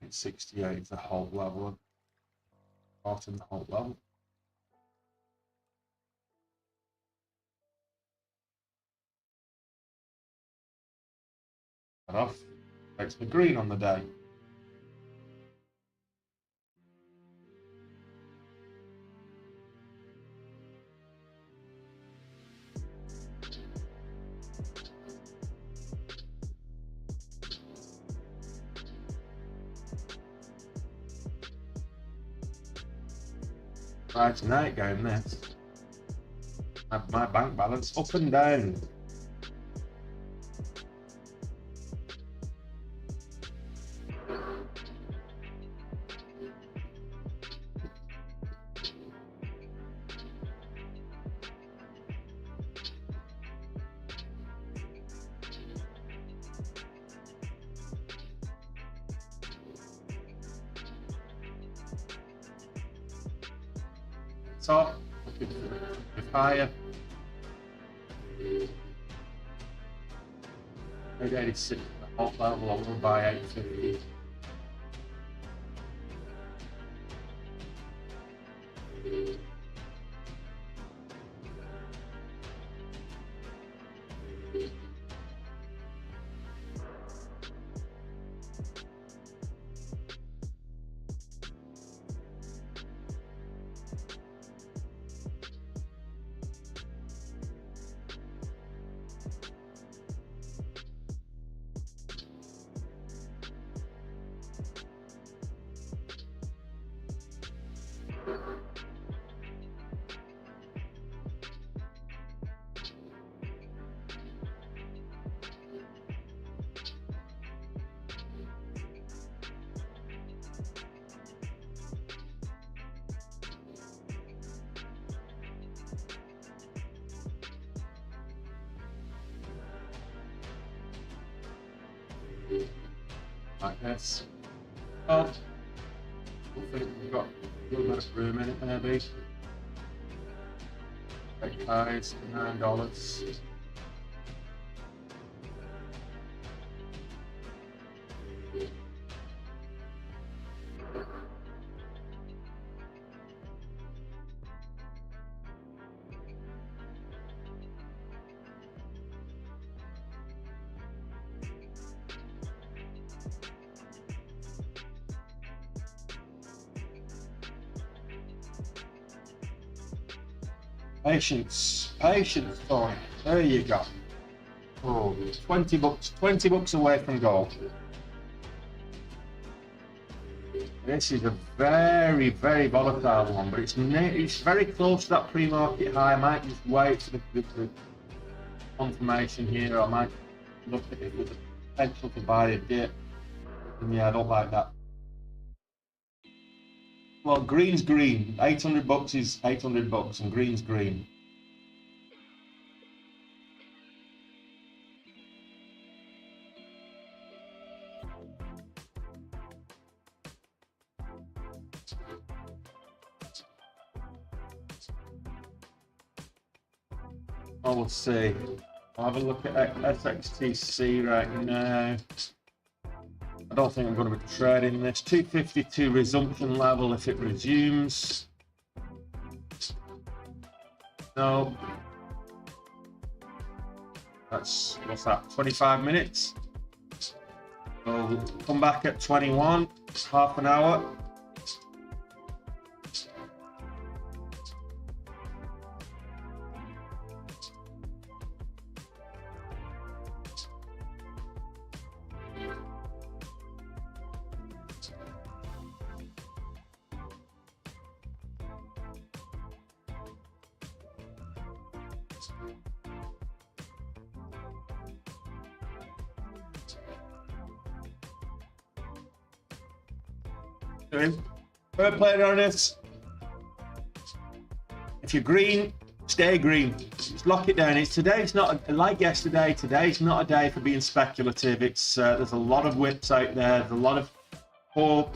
It's 68 is the whole level. Bottom the whole level. Cut off. Takes the green on the day. Tonight going this. My bank balance up and down. Top, higher. 886 hot level, over by 850. Like this. Oh, I think we've got a little bit of room in it maybe. Big highs, $9. Patience, patience, Tony. There you go. Oh, 20 bucks away from gold. This is a very, very volatile one, but it's very close to that pre-market high. I might just wait for the confirmation here. I might look at it with the potential to buy a dip. And yeah, I don't like that. Well, green's green. 800 bucks is 800 bucks, and green's green. Oh, we'll see. I'll have a look at SXTC right now. I don't think I'm going to be trading this. 252 resumption level if it resumes. No. That's, what's that, 25 minutes? We'll come back at 21, half an hour. Fair play on this. If you're green, stay green. Just lock it down. It's today. It's not like yesterday. Today's not a day for being speculative. It's there's a lot of whips out there. There's a lot of poor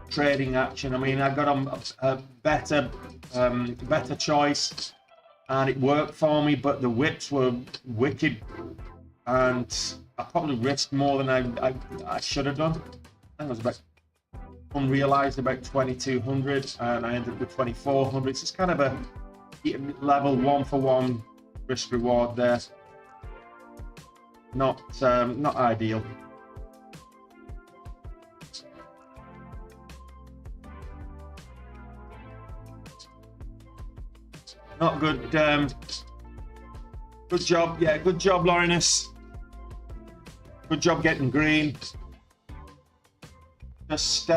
trading action. I mean, I got a better choice, and it worked for me. But the whips were wicked, and I probably risked more than I should have done. I think it was about unrealized about 2200, and I ended up with 2400. It's just kind of a level 1-for-1 risk reward there. Not ideal. Not good. Good job. Yeah, good job, Laurinus. Good job getting green. Just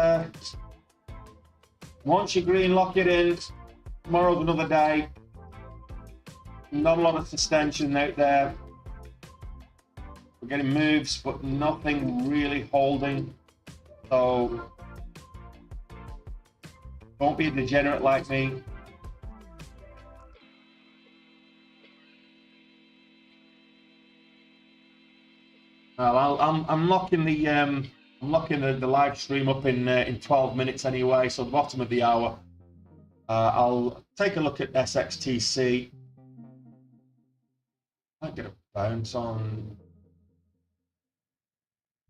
once you're green, lock it in. Tomorrow's another day. Not a lot of suspension out there. We're getting moves, but nothing really holding. So don't be a degenerate like me. Well, I'm locking the live stream up in 12 minutes anyway. So the bottom of the hour, I'll take a look at SXTC. Might get a bounce on.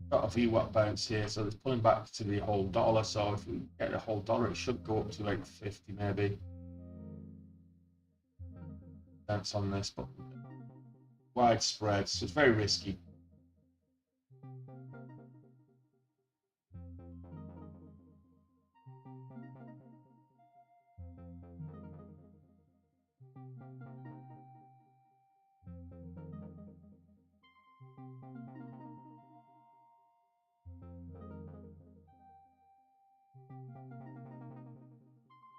Got a VWAP bounce here, so it's pulling back to the whole dollar. So if we get a whole dollar, it should go up to like 50 maybe. Bounce on this, but widespread, so it's very risky.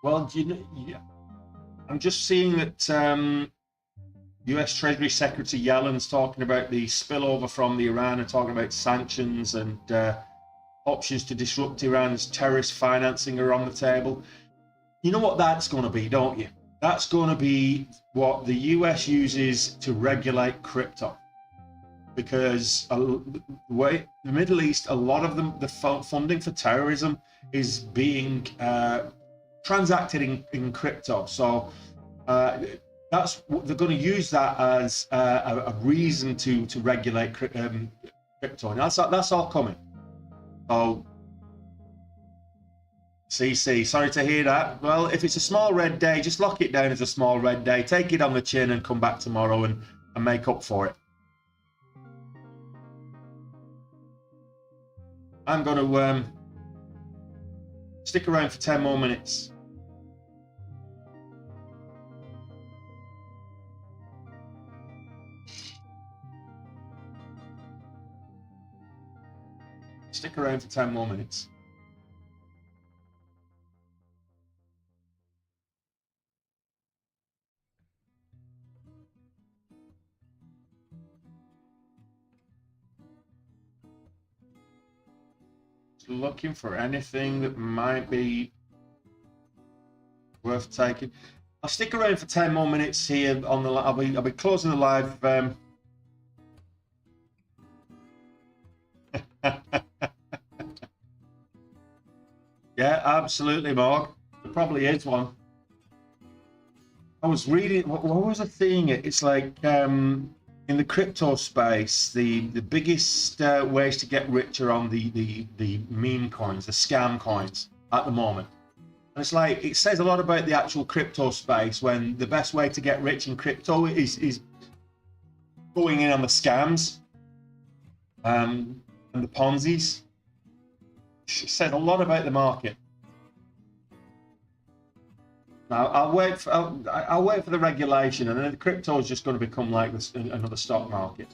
Well, I'm just seeing that U.S. Treasury Secretary Yellen's talking about the spillover from the Iran and talking about sanctions and options to disrupt Iran's terrorist financing are on the table. You know what that's going to be, don't you? That's going to be what the U.S. uses to regulate crypto. Because the Middle East, a lot of them, the funding for terrorism is being transacted in crypto, so that's they're going to use that as a reason to regulate crypto, and that's all coming. So, CC, sorry to hear that. Well, if it's a small red day, just lock it down as a small red day, take it on the chin, and come back tomorrow and make up for it. I'm going to stick around for 10 more minutes. Stick around for 10 more minutes. Just looking for anything that might be worth taking. I'll stick around for 10 more minutes here on the. I'll be closing the live. Yeah, absolutely, Mark. There probably is one. I was reading. What was I seeing? It's like in the crypto space, the biggest ways to get rich are on the meme coins, the scam coins at the moment. And it's like it says a lot about the actual crypto space when the best way to get rich in crypto is going in on the scams and the Ponzi's. It said a lot about the market. Now I'll wait for the regulation, and then the crypto is just going to become like this, another stock market,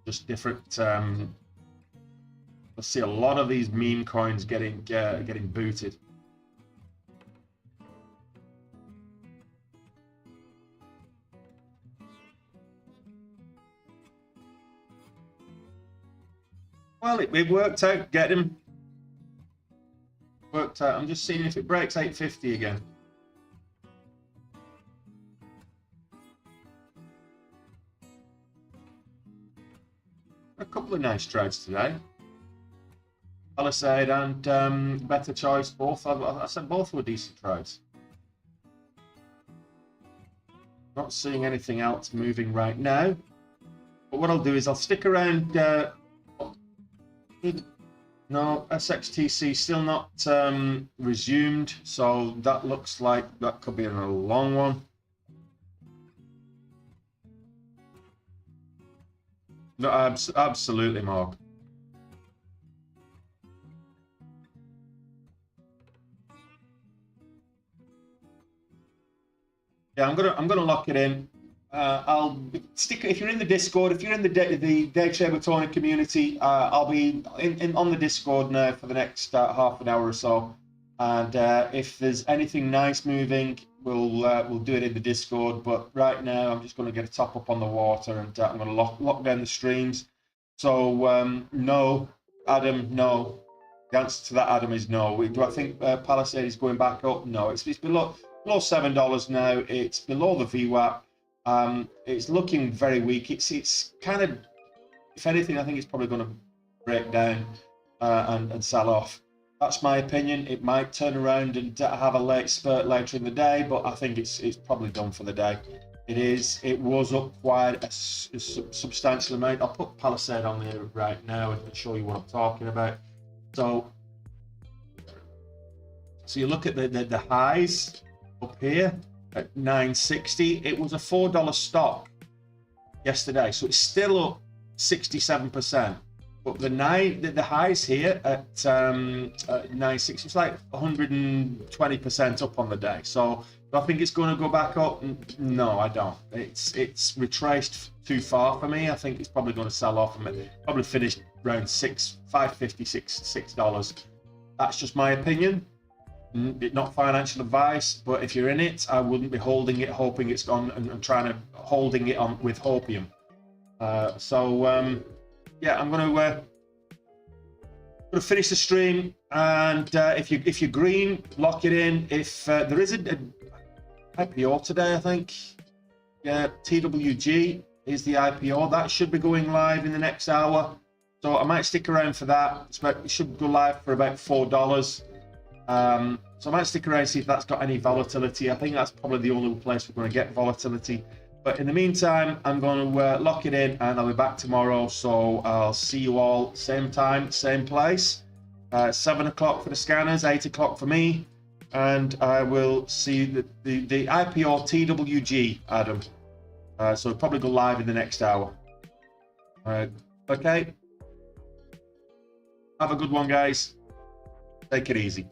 just different. We'll see a lot of these meme coins getting booted. Well, it worked out. Get him. Worked out. I'm just seeing if it breaks 850 again. A couple of nice trades today. Palisade and Better Choice, both. I said both were decent trades. Not seeing anything else moving right now. But what I'll do is I'll stick around. No, SXTC still not resumed, so that looks like that could be a long one. No, absolutely, Mark. Yeah, I'm gonna lock it in. I'll stick if you're in the Discord. If you're in the Day Trader Tony community, I'll be on the Discord now for the next half an hour or so. And if there's anything nice moving, we'll do it in the Discord. But right now, I'm just going to get a top up on the water, and I'm going to lock down the streams. So no, Adam, no. The answer to that, Adam, is no. Do I think Palisade is going back up? No, it's below $7 now. It's below the VWAP. It's looking very weak. It's kind of, if anything, I think it's probably going to break down and sell off. That's my opinion. It might turn around and have a late spurt later in the day, but I think it's probably done for the day. It was up quite a substantial amount. I'll put Palisade on there right now and show you what I'm talking about. So you look at the highs up here at 960. It was a $4 stock yesterday, so it's still up 67%. But the highs here at 960, it's like 120% up on the day. So do I think it's going to go back up? No, I don't. It's retraced too far for me. I think it's probably going to sell off and probably finish around $5.50, $6. That's just my opinion. Not financial advice, but if you're in it, I wouldn't be holding it, hoping it's gone, and trying to holding it on with hopium. Yeah, I'm going to finish the stream, and if you're green, lock it in. If there is an IPO today, I think, yeah, TWG is the IPO. That should be going live in the next hour, so I might stick around for that. It should go live for about $4. So I might stick around and see if that's got any volatility. I think that's probably the only place we're going to get volatility. But in the meantime, I'm going to lock it in, and I'll be back tomorrow. So I'll see you all same time, same place. 7 o'clock for the scanners, 8 o'clock for me. And I will see the IPO TWG, Adam. So it'll probably go live in the next hour. Okay. Have a good one, guys. Take it easy.